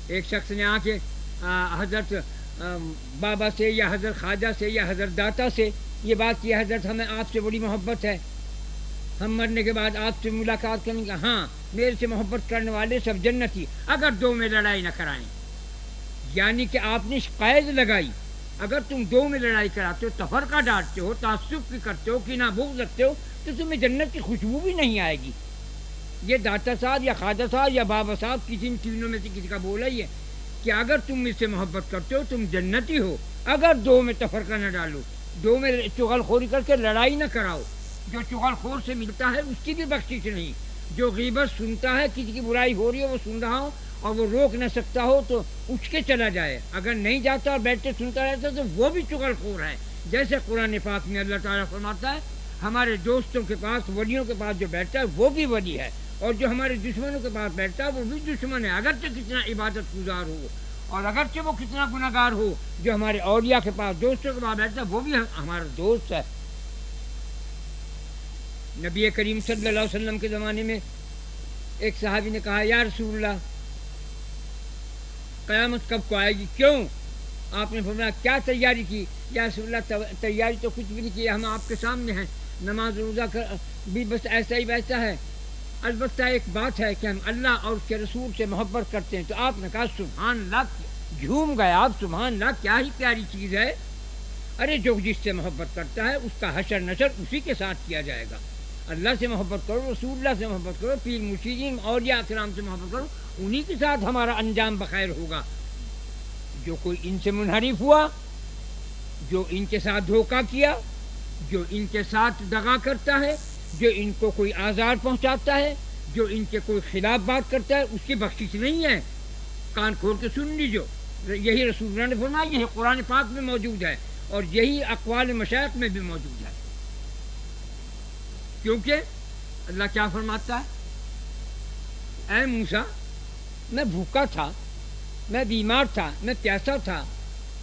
ایک شخص نے آ کے حضرت بابا سے یا حضرت خواجہ سے یا حضرت داتا سے یہ بات کی، حضرت ہمیں آپ سے بڑی محبت ہے، ہم مرنے کے بعد آپ سے ملاقات کریں گے۔ ہاں، میرے سے محبت کرنے والے سب جنتی، اگر دو میں لڑائی نہ کرائیں۔ یعنی کہ آپ نے قید لگائی، اگر تم دو میں لڑائی کراتے ہو، تفرقہ ڈالتے ہو، تعصب بھی کرتے ہو، کینہ بغض رکھتے ہو، تو تمہیں جنت کی خوشبو بھی نہیں آئے گی۔ یہ داتا صاحب یا خواجہ صاحب یا بابا صاحب کسی ان تینوں میں سے کسی کا بولا ہی ہے کہ اگر تم مجھ سے محبت کرتے ہو تم جنتی ہو، اگر دو میں تفرقہ نہ ڈالو، دو میں چغل خوری کر کے لڑائی نہ کراؤ۔ جو چغل خور سے ملتا ہے اس کی بھی بخشش نہیں۔ جو غیبت سنتا ہے، کسی کی برائی ہو رہی ہے وہ سن رہا ہو اور وہ روک نہ سکتا ہو تو اٹھ کے چلا جائے، اگر نہیں جاتا اور بیٹھ کے سنتا رہتا تو وہ بھی چغل خور ہے۔ جیسے قرآن پاک میں اللہ تعالیٰ فرماتا ہے ہمارے دوستوں کے پاس، ولیوں کے پاس جو بیٹھتا ہے وہ بھی ولی ہے، اور جو ہمارے دشمنوں کے پاس بیٹھتا ہے وہ بھی دشمن ہے، اگرچہ کتنا عبادت گزار ہو اور اگرچہ وہ کتنا گناہ گار ہو۔ جو ہمارے اولیاء کے پاس، دوستوں کے پاس بیٹھتا ہے وہ بھی ہمارا دوست ہے۔ نبی کریم صلی اللہ علیہ وسلم کے زمانے میں ایک صحابی نے کہا یا رسول اللہ قیامت کب کو آئے گی؟ کیوں؟ آپ نے فرمایا کیا تیاری کی؟ یا رسول اللہ تیاری تو کچھ بھی نہیں کی، ہم آپ کے سامنے ہیں، نماز روزہ بھی بس ایسا ہی ویسا ہے، البتہ ایک بات ہے کہ ہم اللہ اور اس کے رسول سے محبت کرتے ہیں۔ تو آپ نے کہا سبحان اللہ، جھوم گئے آپ، سبحان اللہ کیا ہی پیاری چیز ہے۔ ارے جو جس سے محبت کرتا ہے اس کا حشر نشر اسی کے ساتھ کیا جائے گا۔ اللہ سے محبت کرو، رسول اللہ سے محبت کرو، پیر مرشدین اولیاء کرام سے محبت کرو، انہی کے ساتھ ہمارا انجام بخیر ہوگا۔ جو کوئی ان سے منحرف ہوا جو ان کے ساتھ دھوکہ کیا، جو ان کے ساتھ دغا کرتا ہے، جو ان کو کوئی آزار پہنچاتا ہے، جو ان کے کوئی خلاف بات کرتا ہے، اس کی بخشش نہیں ہے۔ کان کھول کے سن لیجو، یہی رسول اللہ نے فرمایا، یہی قرآن پاک میں موجود ہے اور یہی اقوال مشائخ میں بھی موجود ہے۔ کیونکہ اللہ کیا فرماتا ہے، اے موسیٰ میں بھوکا تھا، میں بیمار تھا، میں پیاسا تھا،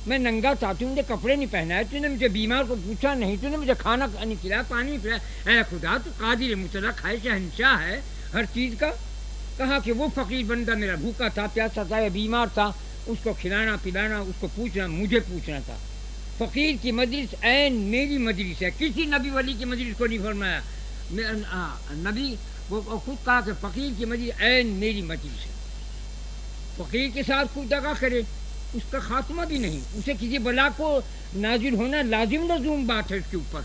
میں ننگا تھا، تو نے کپڑے نہیں پہنائے، تو نے مجھے بیمار کو پوچھا نہیں، تو نے مجھے کھانا نہیں کھلایا، پانی نہیں پلایا۔ اے خدا تو قادر مطلق ہے، شہنشاہ ہے ہر چیز کا۔ کہا کہ وہ فقیر بندہ میرا بھوکا تھا، پیاسا تھا یا بیمار تھا، اس کو کھلانا پلانا، اس کو پوچھنا، مجھے پوچھنا تھا۔ فقیر کی مجلس عین میری مجلس ہے، کسی نبی ولی کی مجلس کو نہیں فرمایا۔ نبی وہ خود کہا کہ فقیر کی مجلس عین میری مجلس ہے۔ فقیر کے ساتھ کوئی دغا کرے اس کا خاتمہ بھی نہیں، اسے کسی بلا کو نازل ہونا لازم لزوم بات ہے اس کے اوپر۔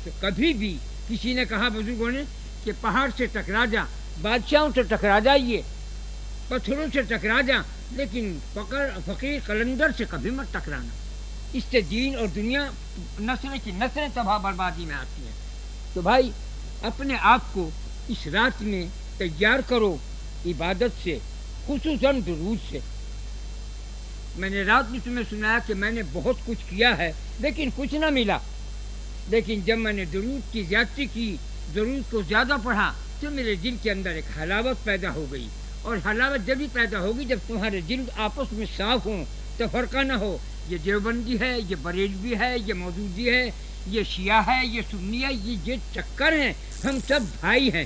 تو کبھی بھی کسی نے کہا بزرگوں نے کہ پہاڑ سے ٹکرا جا، بادشاہوں سے ٹکرا جائیے، پتھروں سے ٹکرا جا، لیکن فقیر قلندر سے کبھی مت ٹکرانا، اس سے دین اور دنیا نسلیں کی نسلیں تباہ بربادی میں آتی ہیں۔ تو بھائی اپنے آپ کو اس رات میں تیار کرو عبادت سے، خصوصاً درود سے۔ میں نے رات میں تمہیں سنایا کہ میں نے بہت کچھ کیا ہے لیکن کچھ نہ ملا، لیکن جب میں نے درود کی زیادتی کی، درود کو زیادہ پڑھا، تو میرے دل کے اندر ایک حلاوت پیدا ہو گئی، اور حلاوت جب بھی پیدا ہوگی جب تمہارے دل آپس میں صاف ہوں، تفرقہ نہ ہو، یہ دیوبندی ہے، یہ بریلوی ہے، یہ مودودی ہے، یہ شیعہ ہے، یہ سنی ہے، یہ چکر ہیں، ہم سب بھائی ہیں۔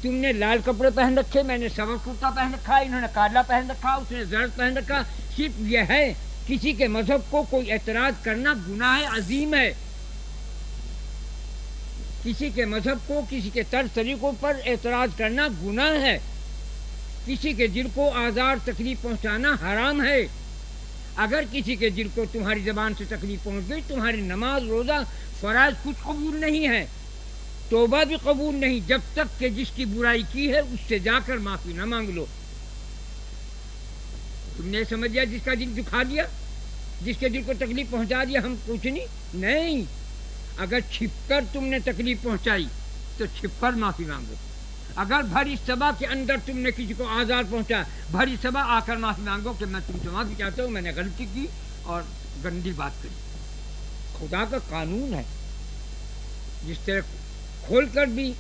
تم نے لال کپڑے پہن رکھے، میں نے سور کرتا پہن رکھا، انہوں نے کالا پہن رکھا، اس نے زرد پہن رکھا، صرف یہ ہے کسی کے مذہب کو کوئی اعتراض کرنا گناہ عظیم ہے۔ کسی کے مذہب کو، کسی کے طرز طریقوں پر اعتراض کرنا گناہ ہے، کسی کے دل کو آزار تکلیف پہنچانا حرام ہے۔ اگر کسی کے دل کو تمہاری زبان سے تکلیف پہنچ گئی، تمہاری نماز روزہ فرائض کچھ قبول نہیں ہے، توبہ بھی قبول نہیں، جب تک کہ جس کی برائی کی ہے اس سے جا کر معافی نہ مانگ لو۔ تم نے سمجھ لیا جس کا دل دکھا دیا، جس کے دل کو تکلیف پہنچا دیا ہم کچھ نہیں۔ اگر چھپ کر تم نے تکلیف پہنچائی تو چھپ کر معافی مانگو، اگر بھری صبح کے اندر تم نے کسی کو آزار پہنچا، بھری صبح آ کر معافی مانگو کہ میں تم سے معافی چاہتا ہوں، میں نے غلطی کی اور گندی بات کری۔ خدا کا قانون ہے، جس طرح کھول کر بھی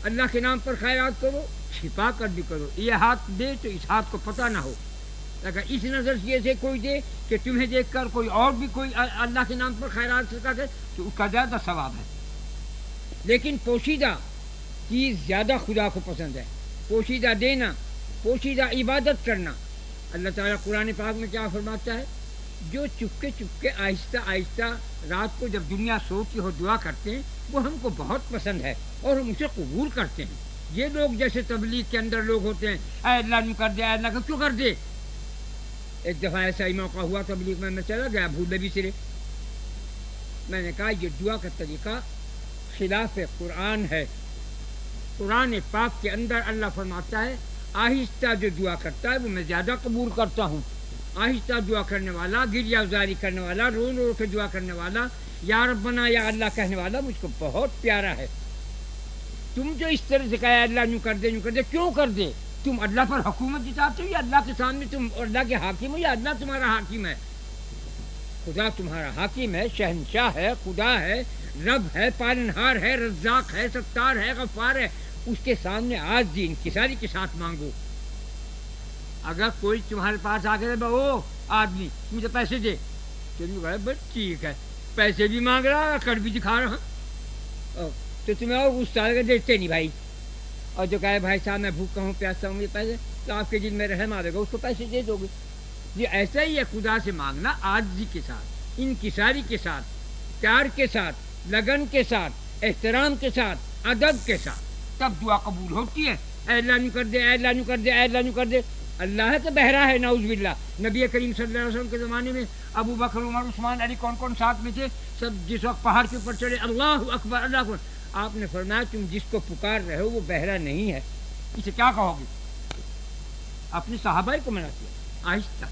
اللہ کے نام پر خیرات کرو، چھپا کر بھی کرو۔ یہ ہاتھ دے تو اس ہاتھ کو پتہ نہ ہو، اگر اس نظریے سے کوئی دے کہ تمہیں دیکھ کر کوئی اور بھی کوئی اللہ کے نام پر خیرات کرے تو اس کا زیادہ ثواب ہے۔ لیکن پوشیدہ چیز زیادہ خدا کو پسند ہے، پوشیدہ دینا، پوشیدہ عبادت کرنا۔ اللہ تعالیٰ قرآن پاک میں کیا فرماتا ہے، جو چپکے آہستہ آہستہ رات کو جب دنیا سوتی ہو دعا کرتے ہیں، وہ ہم کو بہت پسند ہے اور ہم اسے قبول کرتے ہیں۔ یہ لوگ جیسے تبلیغ کے اندر لوگ ہوتے ہیں، اے اللہ نے کر دے، اے اللہ کا کیوں کر دے۔ ایک دفعہ ایسا ہی موقع ہوا تبلیغ میں چلا گیا بھولے بھی سرے، میں نے کہا یہ دعا کا طریقہ خلاف قرآن ہے۔ قرآن پاک کے اندر اللہ فرماتا ہے آہستہ جو دعا کرتا ہے وہ میں زیادہ قبول کرتا ہوں۔ آہستہ دعا کرنے والا، گریہ زاری کرنے والا، رو رو کے دعا کرنے والا، یا ربنا یا اللہ کہنے والا مجھ کو بہت پیارا ہے۔ تم جو اس طرح سے کہا اللہ یوں کر دے یوں کر دے، کیوں کر دے؟ تم اللہ پر حکومت جتاتے ہو یا اللہ کے سامنے تم اللہ کے حاکم ہو یا اللہ تمہارا حاکم ہے؟ خدا تمہارا حاکم ہے، شہنشاہ ہے، خدا ہے، رب ہے، پالنہار ہے، رزاق ہے، ستار ہے، غفار ہے۔ اس کے سامنے عاجزی انکساری کے ساتھ مانگو۔ اگر کوئی تمہارے پاس آ کے او آدمی مجھے پیسے دے تو تم کہا بس ٹھیک ہے، پیسے بھی مانگ رہا ہے، کر بھی دکھا رہا، تو تمہیں اور غصہ آئے گا، دیتے نہیں بھائی۔ اور جو کہے بھائی صاحب میں بھوکا ہوں پیاسا ہوں یہ پیسے، تو آپ کے دل میں رحم آئے گا، اس کو پیسے دے دو گے۔ یہ ایسا ہی ہے خدا سے مانگنا، عاجزی کے ساتھ، انکساری کے ساتھ، پیار کے ساتھ، لگن کے ساتھ، احترام کے ساتھ، ادب کے ساتھ، تب دعا قبول ہوتی ہے۔ اے اللہ نو کر دے، اے اللہ نو کر دے، اے اللہ نو کر دے۔ اللہ ہے تو بہرا ہے، نعوذ باللہ۔ نبی کریم صلی اللہ علیہ وسلم کے زمانے میں ابو بکر، عمر، عثمان، علی کون ساتھ میں تھے، سب جس وقت پہاڑ کے اوپر چڑھے اللہ اکبر اللہ اکبر، آپ نے فرمایا تم جس کو پکار رہے ہو وہ بہرا نہیں ہے، اسے کیا کہو گے؟ اپنے صحابہ کو منع کیا آہستہ،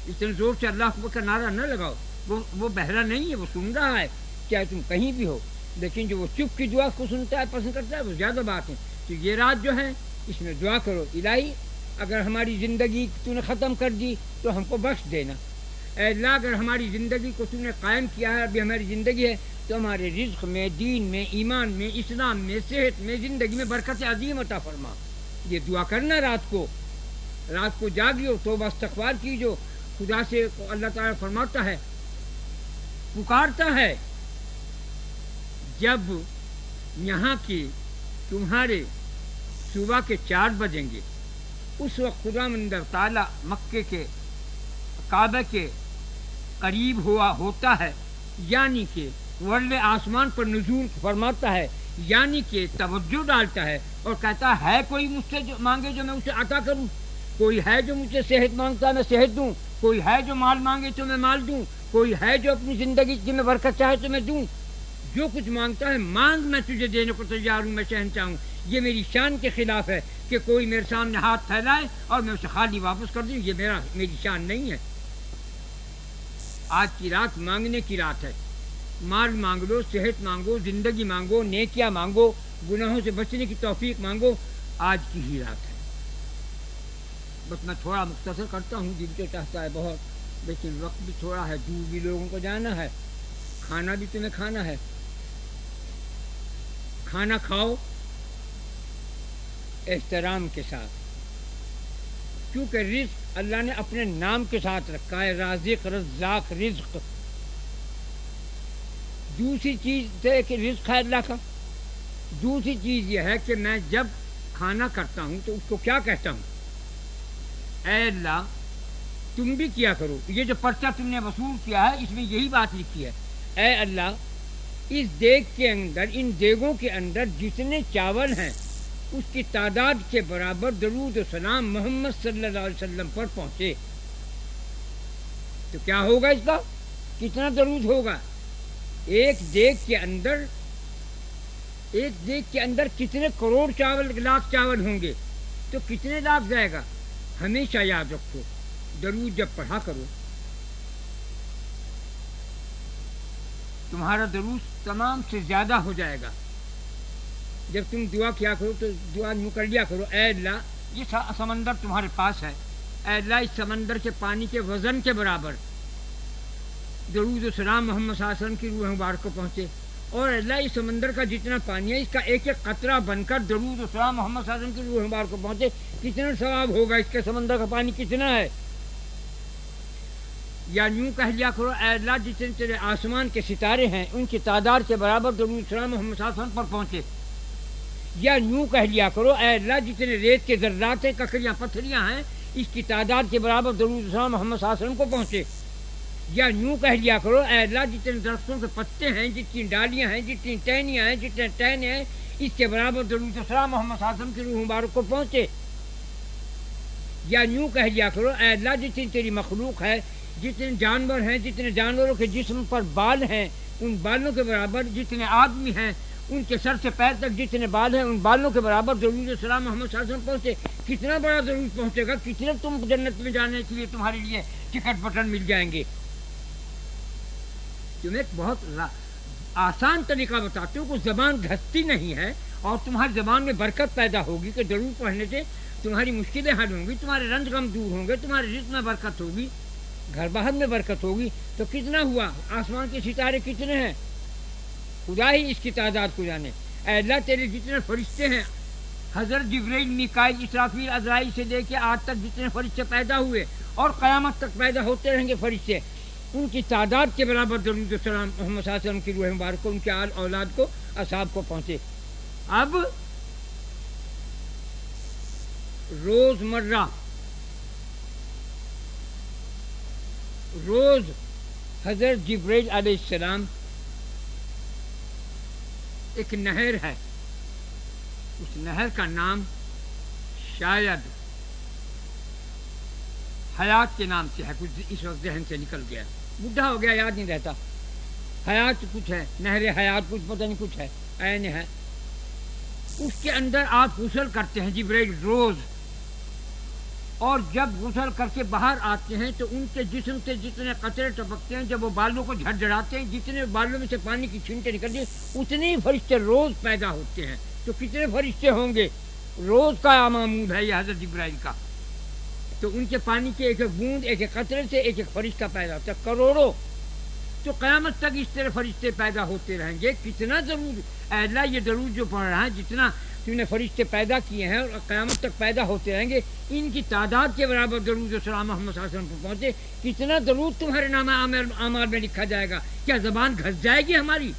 اتنے زور سے اللہ اکبر کا نعرہ نہ لگاؤ۔ وہ بہرا نہیں ہے، وہ سن رہا ہے چاہے تم کہیں بھی ہو، لیکن جو وہ چپ کی دعا کو سنتا ہے پسند کرتا ہے وہ زیادہ بات ہے۔ تو یہ رات جو ہے اس میں دعا کرو، الہی اگر ہماری زندگی تو نے ختم کر دی تو ہم کو بخش دینا، اے اللہ اگر ہماری زندگی کو تو نے قائم کیا ہے، ابھی ہماری زندگی ہے تو ہمارے رزق میں، دین میں، ایمان میں، اسلام میں، صحت میں، زندگی میں برکت عظیم عطا فرما۔ یہ دعا کرنا رات کو جاگیو، توبہ استغفار کیجو، خدا سے اللہ تعالیٰ فرماتا ہے، پکارتا ہے، جب یہاں کی تمہارے صبح کے 4 بجیں گے اس وقت خدا مندر تعالیٰ مکے کے کعبہ کے قریب ہوتا ہے، یعنی کہ ورلے آسمان پر نزول فرماتا ہے، یعنی کہ توجہ ڈالتا ہے اور کہتا ہے کوئی مجھ سے جو مانگے جو میں اسے عطا کروں، کوئی ہے جو مجھ سے صحت مانگتا ہے میں صحت دوں، کوئی ہے جو مال مانگے تو میں مال دوں، کوئی ہے جو اپنی زندگی کی میں برکت چاہے تو میں دوں، جو کچھ مانگتا ہے مانگ، میں تجھے دینے کو تیار ہوں، میں شہنشاہ ہوں۔ یہ میری شان کے خلاف ہے کہ کوئی میرے سامنے ہاتھ پھیلائے اور میں اسے خالی واپس کر دوں، یہ میری شان نہیں ہے۔ آج کی رات مانگنے کی رات ہے، مال مانگ لو، صحت مانگو، زندگی مانگو، نیکیاں مانگو، گناہوں سے بچنے کی توفیق مانگو، آج کی ہی رات ہے۔ بس میں تھوڑا مختصر کرتا ہوں، دل تو چاہتا ہے بہت، لیکن وقت بھی تھوڑا ہے، دور بھی لوگوں کو جانا ہے، کھانا بھی تمہیں کھانا ہے۔ کھانا کھاؤ احترام کے ساتھ، کیونکہ رزق اللہ نے اپنے نام کے ساتھ رکھا ہے، رازق، رزاق، رزق۔ دوسری چیز ہے کہ رزق ہے اللہ کا، دوسری چیز یہ ہے کہ میں جب کھانا کرتا ہوں تو اس کو کیا کہتا ہوں، اے اللہ تم بھی کیا کرو، یہ جو پرچہ تم نے وصول کیا ہے اس میں یہی بات لکھی ہے، اے اللہ اس دیگ کے اندر، ان دیگوں کے اندر جتنے چاول ہیں اس کی تعداد کے برابر درود و سلام محمد صلی اللہ علیہ وسلم پر پہنچے، تو کیا ہوگا اس کا، کتنا درود ہوگا؟ ایک دیگ کے اندر کتنے کروڑ چاول، لاکھ چاول ہوں گے، تو کتنے لاکھ جائے گا؟ ہمیشہ یاد رکھو، درود جب پڑھا کرو تمہارا درود تمام سے زیادہ ہو جائے گا۔ جب تم دعا کیا کرو تو دعا یوں کر لیا کرو، اے اللہ یہ سمندر تمہارے پاس ہے، اے اللہ اس سمندر کے پانی کے وزن کے برابر درود و سلام محمد صلی اللہ علیہ وسلم کی روح مبارک کو پہنچے، اور اللہ اس سمندر کا جتنا پانی ہے اس کا ایک ایک قطرہ بن کر درود و سلام محمد صلی اللہ علیہ وسلم کی روح مبارک کو پہنچے، کتنا ثواب ہوگا، اس کے سمندر کا پانی کتنا ہے؟ یا یوں کہہ لیا کرو، اے اللہ جتنے تیرے آسمان کے ستارے ہیں ان کی تعداد کے برابر درود و سلام محمد صلی اللہ علیہ وسلم پر پہنچے، یا یوں کہہ لیا کرو، اے اللہ جتنے ریت کے ذرات ہیں، ککڑیاں، پتھریاں ہیں، اس کی تعداد کے برابر درود و سلام محمد صلی اللہ علیہ وسلم کو پہنچے، یا یوں کہہ لیا کرو، اے اللہ جتنے درختوں کے پتے ہیں، جتنی ڈالیاں ہیں، جتنی ٹہنیاں ہیں، جتنے ٹہنے ہیں، اس کے برابر درود و سلام محمد صلی اللہ علیہ وسلم کی روح مبارک کو پہنچے، یا یوں کہہ لیا کرو، اے اللہ جتنی تیری مخلوق ہے، جتنے جانور ہیں، جتنے جانوروں کے جسم پر بال ہیں ان بالوں کے برابر جتنے آدمی ہیں ان کے سر سے پیر تک جتنے بال ہیں ان بالوں کے برابر درود و سلام محمد صلی اللہ علیہ وسلم پہنچے، کتنا بڑا درود پہنچے گا، کتنے تم جنت میں جانے کے لیے تمہارے لیے ٹکٹ بٹن مل جائیں گے۔ تمہیں ایک بہت آسان طریقہ بتاتے ہو، کوئی زبان گھستی نہیں ہے اور تمہاری زبان میں برکت پیدا ہوگی کہ درود پڑھنے سے تمہاری مشکلیں حل ہوں گی، تمہارے رنج غم دور ہوں گے، تمہارے رزق میں برکت ہوگی، گھر باہر میں برکت ہوگی۔ تو کتنا ہوا، آسمان کے ستارے کتنے ہیں، خدا ہی اس کی تعداد کو جانے۔ اے اللہ تیرے جتنے فرشتے ہیں، حضرت جبرائیل، میکائیل، اسرافیل، عزرائیل سے لے کے آج تک جتنے فرشتے پیدا ہوئے اور قیامت تک پیدا ہوتے رہیں گے فرشتے، ان کی تعداد کے برابر درود و سلام محمد صلی اللہ علیہ وسلم کی روح مبارک کو، ان کے آل اولاد کو، اصحاب کو پہنچے۔ اب روز حضرت جبرائیل علیہ السلام، ایک نہر ہے، اس نہر کا نام شاید حیات کے نام سے ہے، کچھ اس وقت ذہن سے نکل گیا، بڈھا ہو گیا یاد نہیں رہتا، حیات کچھ ہے، نہر حیات کچھ پتہ نہیں کچھ ہے، عین ہے، اس کے اندر آپ غسل کرتے ہیں جبرائیل روز، اور جب غسل کر کے باہر آتے ہیں تو ان کے جسم سے جتنے قطرے ٹپکتے ہیں، جب وہ بالوں کو جھڑجھڑاتے ہیں، جتنے بالوں میں سے پانی کی چھینٹیں نکلتی ہیں، اتنے ہی فرشتے روز پیدا ہوتے ہیں۔ تو کتنے فرشتے ہوں گے؟ روز کا معمول ہے یہ حضرت جبرائیل کا۔ تو ان کے پانی کے ایک ایک بوند، ایک ایک قطرے سے ایک ایک فرشتہ پیدا ہوتا ہے، کروڑوں۔ تو قیامت تک اس طرح فرشتے پیدا ہوتے رہیں گے۔ کتنا درود اے اللہ، یہ درود جو پڑھ رہا ہے، جتنا تم نے فرشتے پیدا کیے ہیں اور قیامت تک پیدا ہوتے رہیں گے، ان کی تعداد کے برابر درود و سلام محمد صلی اللہ علیہ وسلم پر پہنچے۔ کتنا درود تمہارے نامہ اعمال میں لکھا جائے گا؟ کیا زبان گھس جائے گی ہماری؟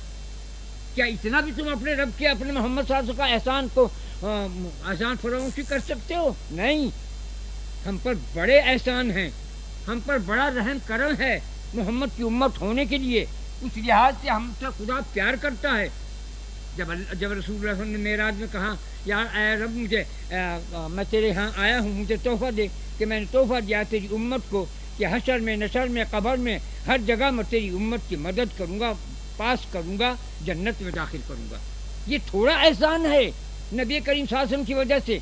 کیا اتنا بھی تم اپنے رب کے، اپنے محمد صلی اللہ علیہ وسلم کا احسان کو احسان فراموشی کر سکتے ہو؟ نہیں، ہم پر بڑے احسان ہیں، ہم پر بڑا رحم کرم ہے محمد کی امت ہونے کے لیے۔ اس لحاظ سے ہم سے خدا پیار کرتا ہے۔ جب رسول اللہ صلی اللہ علیہ وسلم نے معراج میں کہا، یار اے رب، مجھے میں تیرے ہاں آیا ہوں، مجھے تحفہ دے، کہ میں نے تحفہ دیا تیری امت کو کہ حشر میں، نشر میں، قبر میں، ہر جگہ میں تیری امت کی مدد کروں گا، پاس کروں گا، جنت میں داخل کروں گا۔ یہ تھوڑا احسان ہے نبی کریم صلی اللہ علیہ وسلم کی وجہ سے۔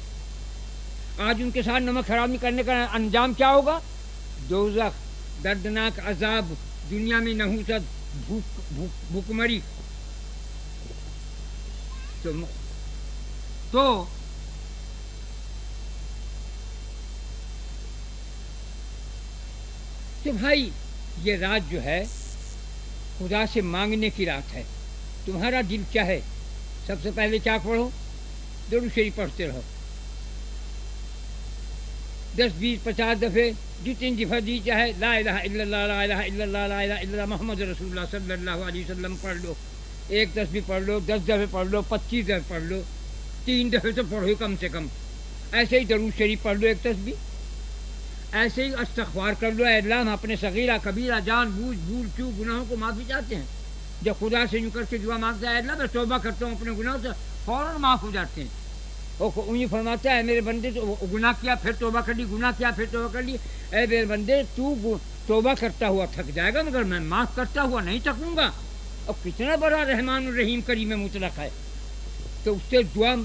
آج ان کے ساتھ نمک حرامی کرنے کا انجام کیا ہوگا؟ دوزخ، دردناک عذاب، دنیا میں نحوست، بھوکمری۔ تو بھائی یہ رات جو ہے خدا سے مانگنے کی رات ہے۔ تمہارا دل کیا ہے؟ سب سے پہلے کیا پڑھو؟ درود شریف پڑھتے رہو، 10 20 50 دفعے، جتنی دفعہ دی چاہے لا الہ الا اللہ، لا الہ الا اللہ، لا الہ الا اللہ محمد رسول اللہ صلی اللہ علیہ وسلم پڑھ لو۔ 1 تسبیح پڑھ لو، 10 دفعے پڑھ لو، 25 دفعے پڑھ لو، 3 دفعے تو پڑھو کم سے کم۔ ایسے ہی درود شریف پڑھ لو 1 تسبیح، ایسے ہی استغفار کر لو، اے اللہ ہم اپنے صغیرہ کبیرہ جان بوجھ بھول چوک گناہوں کو معافی چاہتے ہیں۔ جب خدا سے یوں کر کے دعا مانگتا ہے، اے اللہ میں توبہ کرتا ہوں اپنے گناہوں سے، فوراً معاف ہو جاتے ہیں۔ وہ انہیں فرماتا ہے، میرے بندے تو گناہ کیا پھر توبہ کر لی، گناہ کیا پھر توبہ کر لی، اے میرے بندے تو توبہ کرتا ہوا تھک جائے گا، مگر میں معاف کرتا ہوا نہیں تھکوں گا۔ اب کتنا بڑا رحمان الرحیم کریم مطلق ہے۔ تو اس سے دعا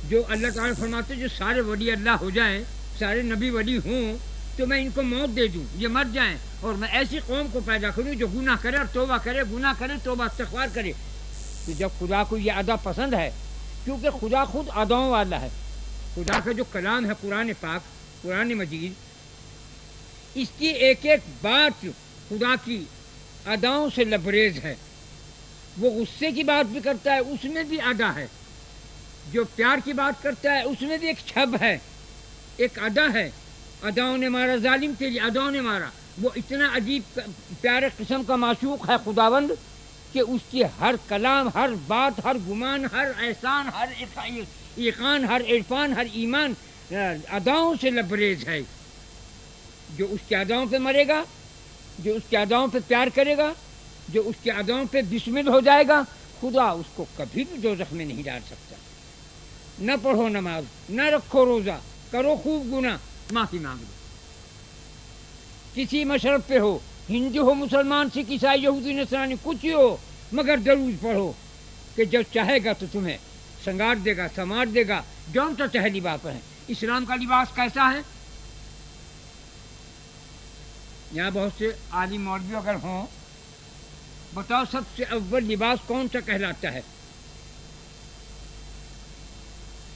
جو اللہ تعالیٰ فرماتے جو سارے ولی اللہ ہو جائیں، سارے نبی ولی ہوں، تو میں ان کو موت دے دوں، یہ مر جائیں، اور میں ایسی قوم کو پیدا کروں جو گناہ کرے اور توبہ کرے، گناہ کرے توبہ استغفار کرے۔ تو جب خدا کو یہ ادا پسند ہے، کیونکہ خدا خود اداؤں والا ہے، خدا کا جو کلام ہے قرآن پاک، قرآن مجید، اس کی ایک ایک بات خدا کی اداؤں سے لبریز ہے۔ وہ غصے کی بات بھی کرتا ہے، اس میں بھی ادا ہے۔ جو پیار کی بات کرتا ہے، اس میں بھی ایک چھب ہے، ایک ادا ہے۔ اداؤں نے مارا ظالم کے لیے، اداؤں نے مارا۔ وہ اتنا عجیب پیارے قسم کا معشوق ہے خداوند کہ اس کی ہر کلام، ہر بات، ہر گمان، ہر احسان، ہر ایقان، ہر عرفان، ہر ایمان اداؤں سے لبریز ہے۔ جو اس کے اداؤں پہ مرے گا، جو اس کے اداؤں پہ پیار کرے گا، جو اس کے اداؤں پہ بسمل ہو جائے گا، خدا اس کو کبھی بھی دوزخ میں نہیں ڈال سکتا۔ نہ پڑھو نماز، نہ رکھو روزہ، کرو خوب گناہ، معافی مانگ لو۔ کسی مشرب پہ ہو، ہندو ہو، مسلمان، سکھ، عیسائی، یہودی، نصرانی، کچھ ہی ہو، مگر درود پڑھو کہ جب چاہے گا تو تمہیں سنگار دے گا، سمار دے گا، جون تو چاہے لباس ہے۔ اسلام کا لباس کیسا ہے؟ یہاں بہت سے عالم مولوی اگر ہوں، بتاؤ سب سے اول لباس کون سا کہلاتا ہے؟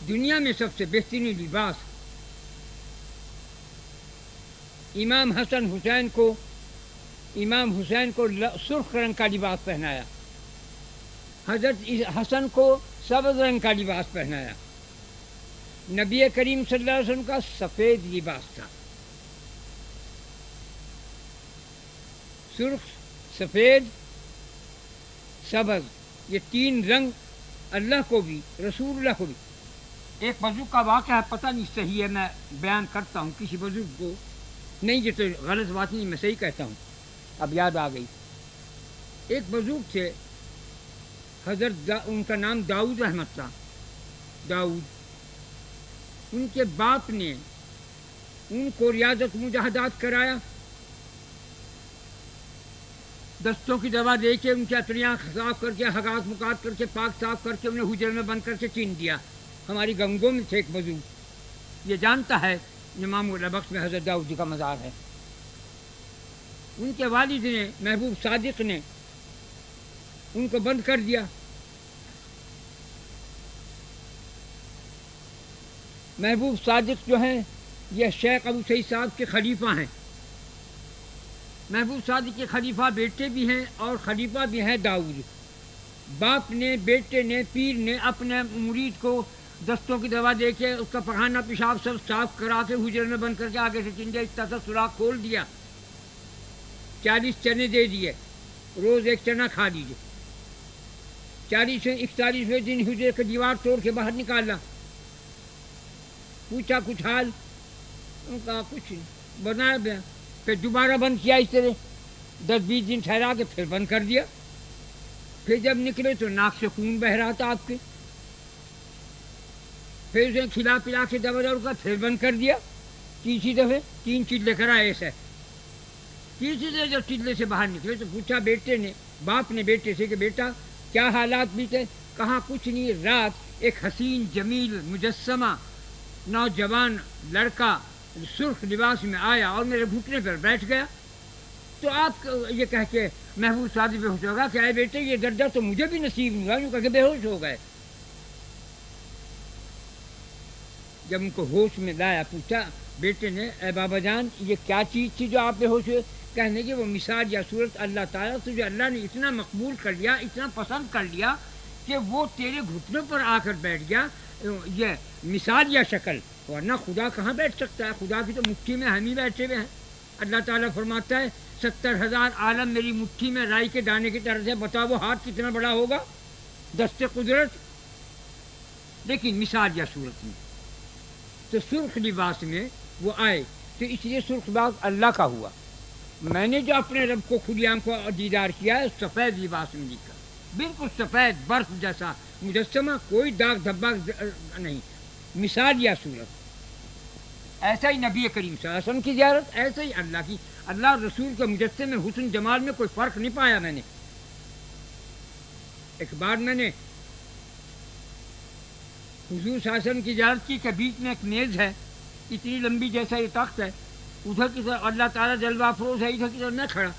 دنیا میں سب سے بہترین لباس امام حسن کو سرخ رنگ کا لباس پہنایا، حضرت حسن کو سبز رنگ کا لباس پہنایا۔ نبی کریم صلی اللہ علیہ وسلم کا سفید لباس تھا، سرخ، سفید، سبز، یہ 3 رنگ اللہ کو بھی، رسول اللہ کو بھی۔ ایک بزرگ کا واقعہ ہے، پتہ نہیں صحیح ہے، میں بیان کرتا ہوں کسی بزرگ کو، نہیں یہ تو غلط بات نہیں، میں صحیح کہتا ہوں، اب یاد آ گئی۔ ایک بزرگ تھے حضرت ان کا نام داؤد احمد تھا، داؤد۔ ان کے باپ نے ان کو ریاضت مجاہدات کرایا، دستوں کی دوا دے کے ان کے اتریاں صاف کر کے، حگاس مکات کر کے، پاک صاف کر کے، انہیں حجرے میں بند کر کے چین دیا۔ ہماری گنگوں میں تھے ایک بزرگ، یہ جانتا ہے امام البخش میں حضرت داؤد جی کا مزار ہے. ان کے والد نے محبوب صادق نے ان کو بند کر دیا. محبوب صادق جو ہیں یہ شیخ ابو سعید صاحب کے خلیفہ ہیں. محبوب صادق کے خلیفہ بیٹے بھی ہیں اور خلیفہ بھی ہیں داؤد. باپ نے، بیٹے نے، پیر نے اپنے مرید کو دستوں کی دوا دے کے اس کا پخانہ پیشاب سب صاف کرا کے حجرے میں بند کر کے آگے سے چنجے اس طرح سوراخ کھول دیا. 40 چنے دے دیے، روز ایک چنا کھا لیجیے. 41ویں دن حجرے کی دیوار توڑ کے باہر نکالا. پوچھا کچھ حال؟ کہا کچھ نہیں. بنایا گیا. پھر دوبارہ بند کیا اس طرح. 10-20 دن ٹھہرا کے پھر بند کر دیا. پھر جب نکلے تو ناک سے خون بہ رہا تھا آپ کے. پھر اسے کھلا پلا کے دوا کا پھر بند کر دیا. تیسری دفعہ 3 چلے کرا ایسا. تیسری دفعہ جب چلے سے باہر نکلے تو پوچھا بیٹے نے، باپ نے بیٹے سے کہ بیٹا کیا حالات بیتے؟ کہا کچھ نہیں، رات ایک حسین جمیل مجسمہ نوجوان لڑکا سرخ لباس میں آیا اور میرے گھٹنے پر بیٹھ گیا. تو آپ یہ کہہ کے محبوب صادق بے ہوش ہوگا کہ اے بیٹے یہ درجہ تو مجھے بھی نصیب نہیں ہوا. یوں کہہ کے بے ہوش ہو گئے. جب ان کو ہوش میں لایا پوچھا بیٹے نے اے بابا جان یہ کیا چیز تھی جو آپ بے ہوش ہوئے؟ کہنے کہ وہ مثال یا صورت اللہ تعالیٰ تجھے اللہ نے اتنا مقبول کر لیا، اتنا پسند کر لیا کہ وہ تیرے گھٹنوں پر آ کر بیٹھ گیا. یہ مثال یا شکل، ورنہ خدا کہاں بیٹھ سکتا ہے؟ خدا کی تو مٹھی میں ہم ہی بیٹھے ہوئے ہیں. اللہ تعالیٰ فرماتا ہے 70,000 عالم میری مٹھی میں رائی کے دانے کی طرح سے. بتاؤ وہ ہاتھ کتنا بڑا ہوگا دست قدرت. لیکن مثال یا صورت میں تو سرخ لباس میں وہ آئے تو اس لیے سرخ لباس اللہ کا ہوا. میں نے جو اپنے رب کو کھلی آنکھ کو دیدار کیا ہے سفید لباس میں لکھا، بالکل سفید برف جیسا مجسمہ، کوئی داغ دھبا نہیں. مثال یا صورت ایسا ہی نبی کریم صلی اللہ علیہ وسلم کی زیارت، ایسا ہی اللہ کی، اللہ رسول کے مجسمے میں حسن جمال میں کوئی فرق نہیں پایا میں نے. ایک بار میں نے حضور صلی اللہ علیہ وسلم کی زیارت کی کہ بیچ میں ایک میز ہے اتنی لمبی جیسا یہ تخت ہے، ادھر کی طرف اللہ تعالیٰ جلوہ افروز ہے، ادھر کی طرف میں کھڑا.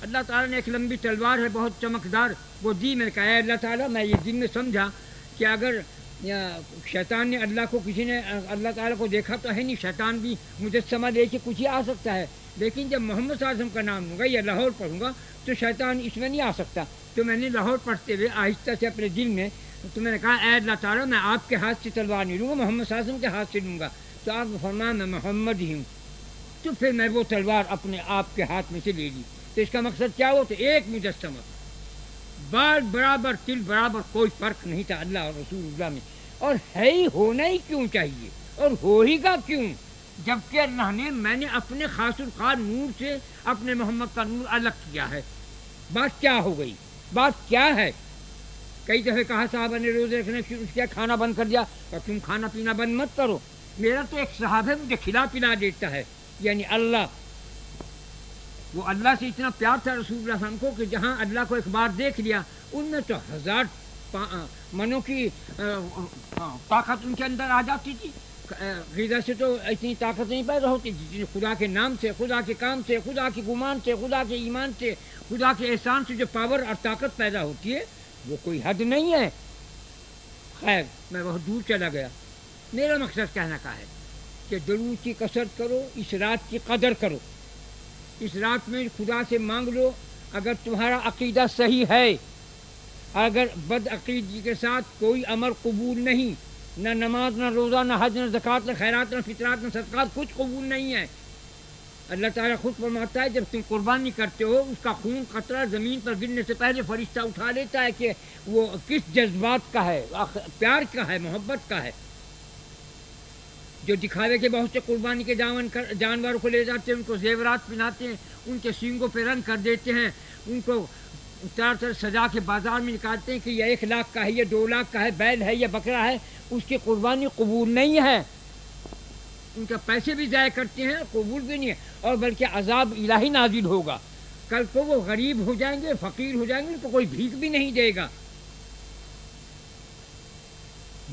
اللہ تعالیٰ نے ایک لمبی تلوار ہے بہت چمکدار وہ دی. میں نے کہا اے اللہ تعالیٰ میں یہ دن میں سمجھا کہ اگر شیطان نے اللہ کو، کسی نے اللہ تعالیٰ کو دیکھا تو ہے نہیں، شیطان بھی مجسمہ لے کے کچھ ہی آ سکتا ہے، لیکن جب محمد صلی اللہ علیہ وسلم کا نام ہوگا یا لاہور پڑھوں گا تو شیطان اس میں نہیں آ سکتا. تو میں نے لاہور پڑھتے ہوئے آہستہ سے اپنے دل میں تو میں نے کہا اے اللہ تعالیٰ میں آپ کے ہاتھ سے تلوار نہیں لوں گا، محمد صلی اللہ علیہ وسلم کے ہاتھ سے لوں گا. تو آپ نے فرمایا میں محمد ہی ہوں. تو پھر میں وہ تلوار اپنے آپ کے ہاتھ میں سے لے لی. تو اس کا مقصد کیا ہوا؟ تو ایک مجسمہ، بال برابر تل برابر، کوئی فرق نہیں تھا اللہ اور رسول اللہ میں. اور ہے ہی، ہونا ہی کیوں چاہیے اور ہو ہی گا کیوں؟ جبکہ اللہ نے میں نے اپنے خاص الخاص نور سے اپنے محمد کا نور الگ کیا ہے. بات کیا ہو گئی؟ بات کیا ہے؟ کئی دفعہ کہا صحابہ نے روزے رکھنا شروع کیا، کھانا بند کر دیا. اور تم کھانا پینا بند مت کرو، میرا تو ایک صحابہ مجھے کھلا پلا دیتا ہے، یعنی اللہ. وہ اللہ سے اتنا پیار تھا رسول اللہ صلی اللہ علیہ وسلم کو کہ جہاں اللہ کو ایک بار دیکھ لیا ان میں تو 1000 منوں کی طاقت ان کے اندر آ جاتی تھی. غذا سے تو اتنی طاقت نہیں پیدا ہوتی جتنی خدا کے نام سے، خدا کے کام سے، خدا کے گمان سے، خدا کے ایمان سے، خدا کے احسان سے جو پاور اور طاقت پیدا ہوتی ہے وہ کوئی حد نہیں ہے. خیر میں بہت دور چلا گیا. میرا مقصد کہنا کا ہے کہ درود کی کثرت کرو، اس رات کی قدر کرو. اس رات میں خدا سے مانگ لو. اگر تمہارا عقیدہ صحیح ہے، اگر بد عقیدگی کے ساتھ کوئی عمل قبول نہیں، نہ نماز، نہ روزہ، نہ حج، نہ زکوٰۃ، نہ خیرات، نہ فطرات، نہ صدقات، کچھ قبول نہیں ہے. اللہ تعالیٰ خود فرماتا ہے جب تم قربانی کرتے ہو اس کا خون قطرہ زمین پر گرنے سے پہلے فرشتہ اٹھا لیتا ہے کہ وہ کس جذبات کا ہے، پیار کا ہے، محبت کا ہے. جو دکھاوے کے بہت سے قربانی کے جانوروں کو لے جاتے ہیں، ان کو زیورات پہناتے ہیں، ان کے سینگوں پہ رنگ کر دیتے ہیں، ان کو طرح سجا کے بازار میں نکالتے ہیں کہ یہ 1 لاکھ کا ہے، یہ 2 لاکھ کا ہے، بیل ہے یا بکرا ہے. اس کی قربانی قبول نہیں ہے. ان کے پیسے بھی ضائع کرتے ہیں، قبول بھی نہیں ہے، اور بلکہ عذاب الہی نازل ہوگا. کل کو وہ غریب ہو جائیں گے، فقیر ہو جائیں گے، ان کو کوئی بھیک بھی نہیں دے گا.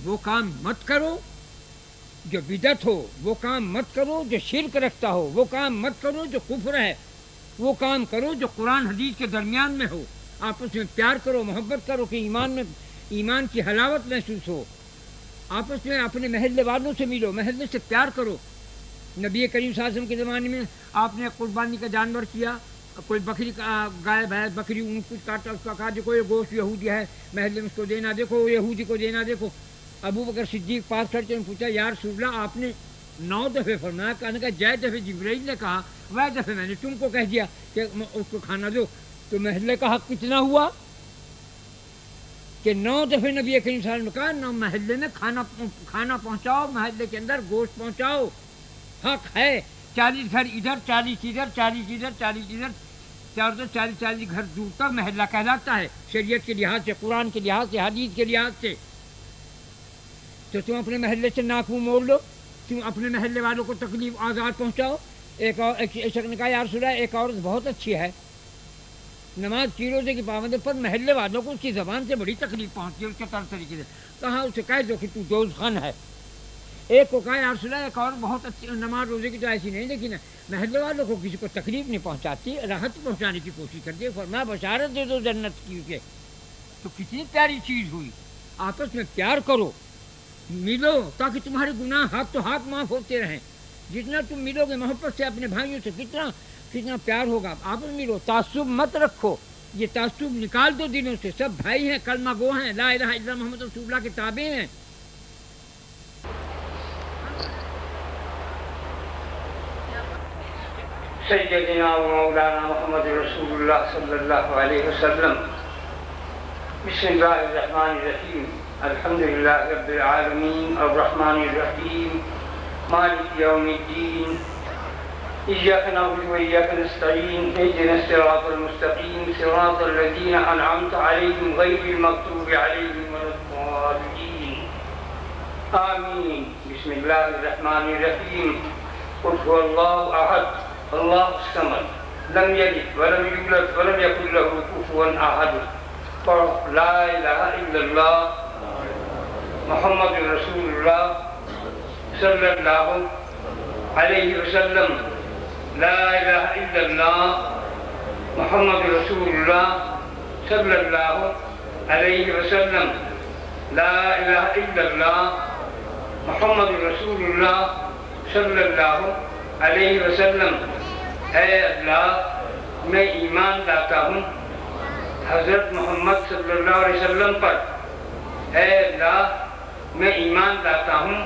وہ کام مت کرو جو بدعت ہو وہ کام مت کرو، جو شرک رکھتا ہو وہ کام مت کرو، جو کفر ہے وہ کام کرو جو قرآن حدیث کے درمیان میں ہو۔ آپس میں پیار کرو، محبت کرو کہ ایمان کی حلاوت محسوس ہو۔ آپس میں اپنے محلے والوں سے ملو، محلے سے پیار کرو۔ نبی کریم صلی اللہ علیہ وسلم کے زمانے میں آپ نے قربانی کا جانور کیا، کوئی بکری گائے بھینس بکری ان کچھ کاٹا، اس کا کہا جو کوئی گوشت یہودی ہے محلے میں اس کو دینا، دیکھو یہودی کو دینا دیکھو۔ ابو بکر صدیق پاس کرتے ہیں، پوچھا یا رسول اللہ آپ نے 9 دفعے فرمایا، کہنے کا جے دفعے جبرائیل نے کہا وہ دفعے میں نے تم کو کہہ دیا کہ اس کو کھانا دو، تو محلے کا حق کتنا ہوا کہ 9 دفعے نبی کریم صلی اللہ علیہ وسلم نے کہا 9 محلے میں کھانا پہنچاؤ، محلے کے اندر گوشت پہنچاؤ، حق ہے۔ 40 گھر ادھر، 40 ادھر، 40 ادھر، 40 ادھر، 40 گھر دور تک محلہ کہلاتا ہے شریعت کے لحاظ سے، قرآن کے لحاظ سے، حدیث کے لحاظ سے۔ تو تم اپنے محلے سے ناک منہ موڑ لو، تم اپنے محلے والوں کو تکلیف آزاد پہنچاؤ۔ ایک شخص نے کہا یا رسول اللہ ایک عورت بہت اچھی ہے، نماز کی روزے کی پابند پر محلے والوں کو اس کی زبان سے بڑی تکلیف پہنچتی ہے، اس کے طریقے سے کہا اسے کہہ دو کہ تو دوزخن ہے۔ ایک کو کہا یا رسول اللہ ایک عورت بہت اچھی نماز روزے کی تو ایسی نہیں، لیکن محلے والوں کو کسی کو تکلیف نہیں پہنچاتی، راحت پہنچانے کی کوشش کرتی ہے، فرمایا بشارت دے دو جنت کی اسے۔ تو کتنی پیاری چیز ہوئی۔ آپس میں پیار کرو، ملو تاکہ تمہارے گناہ ہاتھ تو ہاتھ معاف ہوتے رہیں۔ جتنا تم ملو گے محبت سے اپنے بھائیوں سے کتنا پیار ہوگا۔ آپس میں ملو، تعصب مت رکھو، یہ تعصب نکال دو دلوں سے۔ سب بھائی ہیں، کلمہ گو ہیں، لا الہ الا اللہ محمد رسول اللہ کے تابع ہیں۔ سیدنا و مولانا محمد رسول اللہ صلی اللہ علیہ وسلم۔ بسم اللہ الرحمن الرحیم، الحمدللہ رب العالمین، الرحمن الرحیم، مالک یوم الدین، ایاک نعبد و ایاک نستعین، اہدنا الصراط المستقیم، صراط الذین انعمت علیہم غیر المغضوب علیہم ولا الضالین، آمین۔ بسم اللہ الرحمن الرحیم، قل هو اللہ احد اللہ الصمد لم یلد ولم یولد ولم یکن له کفوا احد۔ پڑھو لا الہ الا اللہ محمد رسول اللہ صلی اللہ علیہ وسلم، لا الہ الا اللہ محمد رسول اللہ صلی اللہ علیہ وسلم، لا الہ الا اللہ محمد رسول اللہ صلی اللہ علیہ وسلم۔ اے اللہ میں ایمان لاتا ہوں حضرت محمد صلی اللہ علیہ وسلم پر۔ اے اللہ میں ایمان لاتا ہوں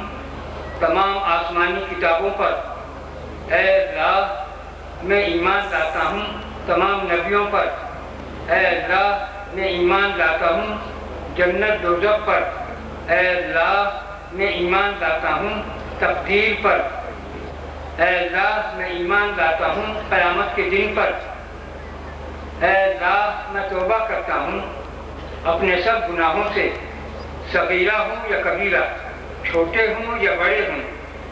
تمام آسمانی کتابوں پر۔ اے اللہ میں ایمان لاتا ہوں تمام نبیوں پر۔ اے اللہ میں ایمان لاتا ہوں جنت دوزخ پر۔ اے اللہ میں ایمان لاتا ہوں تقدیر پر۔ اے اللہ میں ایمان لاتا ہوں قیامت کے دن پر۔ اے اللہ میں توبہ کرتا ہوں اپنے سب گناہوں سے، صغیرہ ہوں یا کبیرہ، چھوٹے ہوں یا بڑے ہوں۔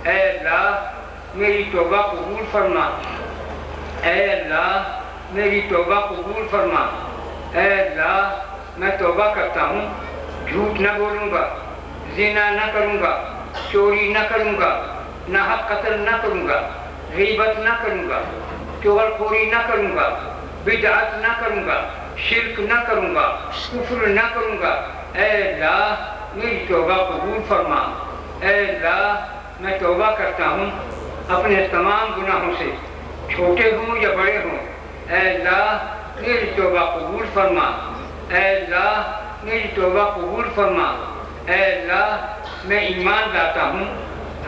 اے اللہ میری توبہ قبول فرما۔ اے اللہ میری توبہ قبول فرما۔ اے اللہ میں توبہ کرتا ہوں جھوٹ نہ بولوں گا، زنا نہ کروں گا، چوری نہ کروں گا، ناحق قتل نہ کروں گا، غیبت نہ کروں گا، چغل خوری نہ کروں گا، بدعت نہ کروں گا، شرک نہ کروں گا، کفر نہ کروں گا۔ اے اللہ میری توبہ قبول فرما۔ اے اللہ میں توبہ کرتا ہوں اپنے تمام گناہوں سے، چھوٹے ہوں یا بڑے ہوں۔ اے اللہ میری توبہ قبول فرما۔ اے اللہ میری توبہ قبول فرما۔ اے اللہ میں ایمان لاتا ہوں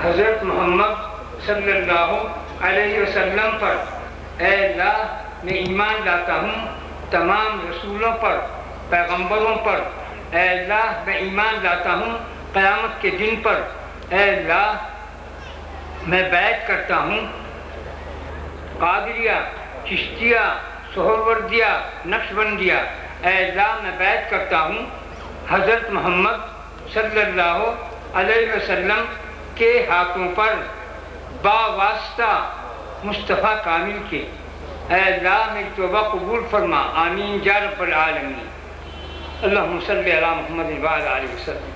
حضرت محمد صلی اللہ علیہ وسلم پر۔ اے اللہ میں ایمان لاتا ہوں تمام رسولوں پر، پیغمبروں پر۔ اے اللہ میں ایمان لاتا ہوں قیامت کے دن پر۔ اے اللہ میں بیعت کرتا ہوں قادریہ، چشتیہ، سہروردیہ، نقشبندیہ۔ اے اللہ میں بیعت کرتا ہوں حضرت محمد صلی اللہ علیہ وسلم کے ہاتھوں پر باواسطہ مصطفیٰ کامل کے۔ اے اللہ میری توبہ قبول فرما۔ آمین یا رب العالمین۔ اللہم صلی علی محمد وعلی آلہ وسلم۔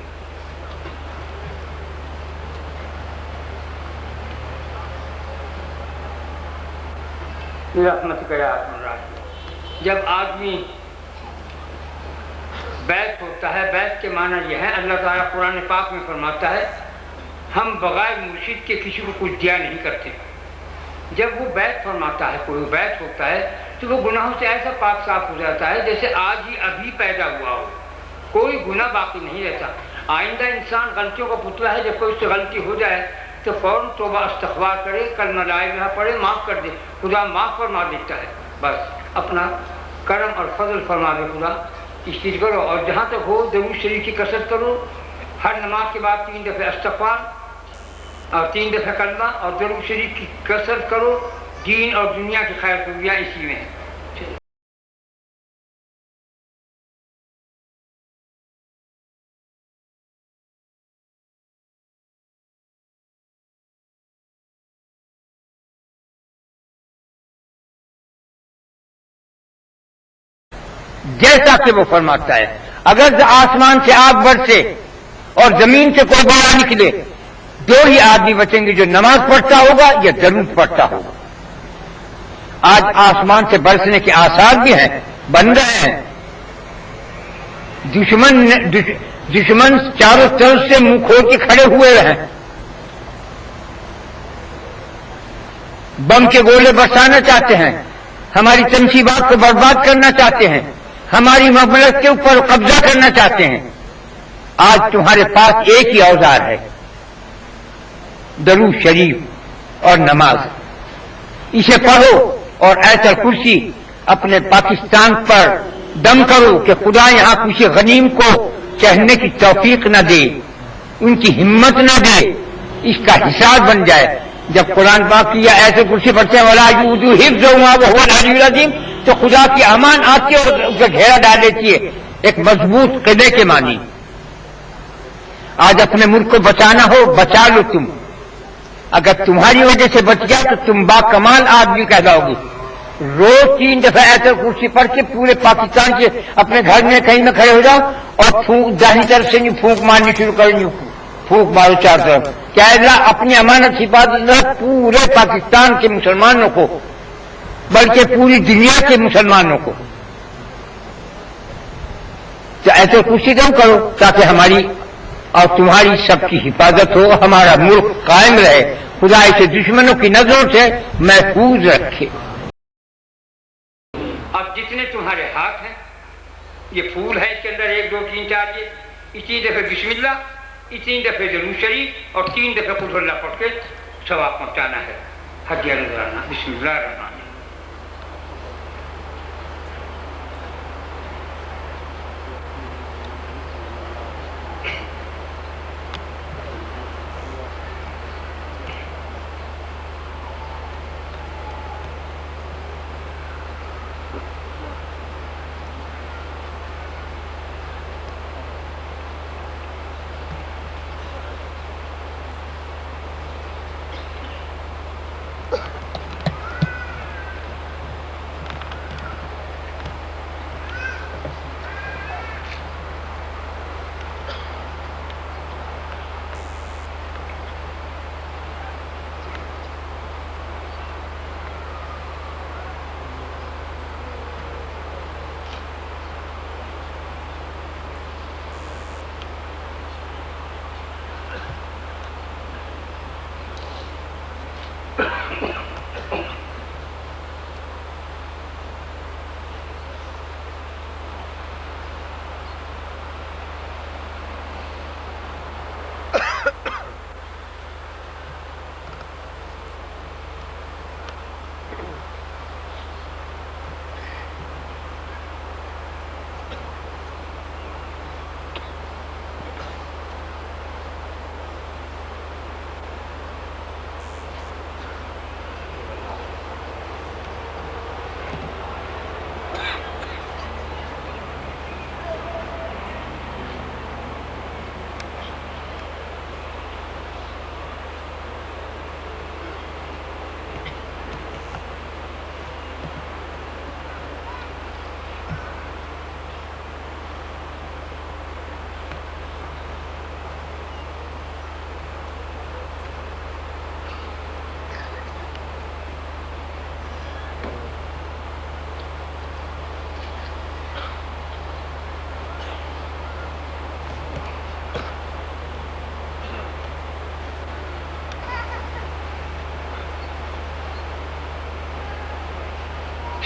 برحمتک یا ارحم الراحمین۔ جب آدمی بیعت ہوتا ہے، بیعت کے معنی یہ ہے، اللہ تعالیٰ قرآن پاک میں فرماتا ہے ہم بغیر مرشد کے کسی کو کچھ دیا نہیں کرتے۔ جب وہ بیعت فرماتا ہے، کوئی بیعت ہوتا ہے تو وہ گناہوں سے ایسا پاک صاف ہو جاتا ہے جیسے آج ہی ابھی پیدا ہوا ہو، کوئی گناہ باقی نہیں رہتا۔ آئندہ انسان غلطیوں کا پتلا ہے، جب کوئی اس سے غلطی ہو جائے تو فوراً توبہ استغفار کرے، کلمہ لا الہ پڑھے، معاف کر دے، خدا معاف فرما دیتا ہے۔ بس اپنا کرم اور فضل فرما دے خدا، اس چیز کرو۔ اور جہاں تک ہو درود شریف کی کثرت کرو، ہر نماز کے بعد 3 دفعہ استغفار اور 3 دفعہ کلمہ اور درود شریف کی کثرت کرو۔ دین اور دنیا کی خیر خوبیاں اسی میں ہیں۔ جیسا کہ وہ فرماتا ہے اگر آسمان سے آگ برسے اور زمین سے کوئی گوہر نکلے، 2 ہی آدمی بچیں گے، جو نماز پڑھتا ہوگا یا درود پڑھتا ہوگا۔ آج آسمان سے برسنے کے آثار بھی ہیں، بن رہے ہیں۔ دشمن چاروں طرف سے منہ کھول کے کھڑے ہوئے ہیں، بم کے گولے برسانا چاہتے ہیں، ہماری تنصیبات کو برباد کرنا چاہتے ہیں، ہماری مملکت کے اوپر قبضہ کرنا چاہتے ہیں۔ آج تمہارے پاس ایک ہی اوزار ہے، درود شریف اور نماز۔ اسے پڑھو اور ایسا کرسی اپنے پاکستان پر دم کرو کہ خدا یہاں کسی غنیم کو چڑھنے کی توفیق نہ دے، ان کی ہمت نہ دے، اس کا حساب بن جائے۔ جب قرآن پاک کی ایسے کرسی پڑھتے ہیں وَلَا يُؤْذُ حِفْظُهُمَا وَهُوَ الْعَلِيُّ الْعَظِيمُ، تو خدا کی امان آتی ہے اور اس کا گھیرا ڈال دیتی ہے، ایک مضبوط قلعے کے معنی۔ آج اپنے ملک کو بچانا ہو، بچا لو تم۔ اگر تمہاری وجہ سے بچ گیا تو تم با کمال آدمی کہلاؤ گے۔ روز 3 دفعہ ایسے کرسی پڑھ کے پورے پاکستان کے اپنے گھر میں کہیں نہ کھڑے ہو جاؤ اور داہنی طرف سے پھونک مارنی شروع کرنی، پھونک مارو 4 طرف، کیا اللہ اپنی امانت حفاظت پورے پاکستان کے مسلمانوں کو، بلکہ پوری دنیا کے مسلمانوں کو۔ تو ایسے کرسی دم کرو تاکہ ہماری اور تمہاری سب کی حفاظت ہو، ہمارا ملک قائم رہے، خدا اسے دشمنوں کی نظروں سے محفوظ رکھے۔ اب جتنے تمہارے ہاتھ ہیں، یہ پھول ہے، اس کے اندر 1 2 3 4 یہ 3 دفعہ بسم اللہ، 3 دفعہ درود شریف اور 3 دفعہ قل ہو اللہ پڑھ کے ثواب پہنچانا ہے۔ ہدیہ نظر آنا۔ بسم اللہ الرحمن الرحیم۔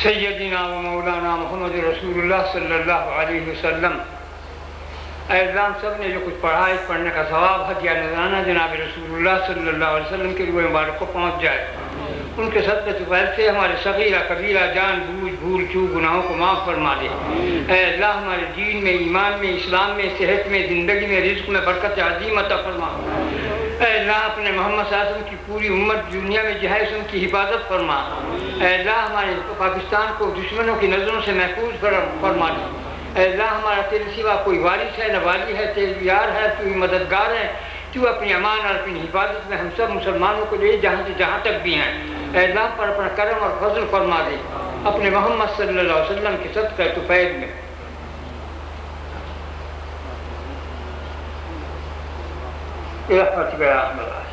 سیدنا و مولانا محمد رسول اللہ صلی اللہ علیہ وسلم، اے اللہ ہم سب نے جو کچھ پڑھا ہے پڑھنے کا ثواب ہدیہ نذرانہ جناب رسول اللہ صلی اللہ علیہ وسلم کے روح مبارک کو پہنچ جائے، ان کے صدقے طفیل سے ہمارے صغیرہ کبیرہ جان بوجھ بھول چوک گناہوں کو معاف فرما دے۔ اے اللہ ہمارے دین میں، ایمان میں، اسلام میں، صحت میں، زندگی میں، رزق میں برکت عظیم عطا فرما۔ اے اللہ اپنے محمد صلی اللہ علیہ وسلم کی پوری امت دنیا میں جہاں ان کی حفاظت فرما۔ اے اللہ ہمارے پاکستان کو دشمنوں کی نظروں سے محفوظ فرما دے۔ اے اللہ ہمارا تیرے سوا کوئی وارث ہے نہ والی ہے، تیرے یار ہے، تو ہی مددگار ہے، تو اپنی امان اور اپنی حفاظت میں ہم سب مسلمانوں کو لے جہاں سے جہاں تک بھی ہیں۔ اے اللہ پر اپنا کرم اور فضل فرما دے اپنے محمد صلی اللہ علیہ وسلم کے صدقہ طفیل میں۔ برحمتک یا ارحم الراحمین۔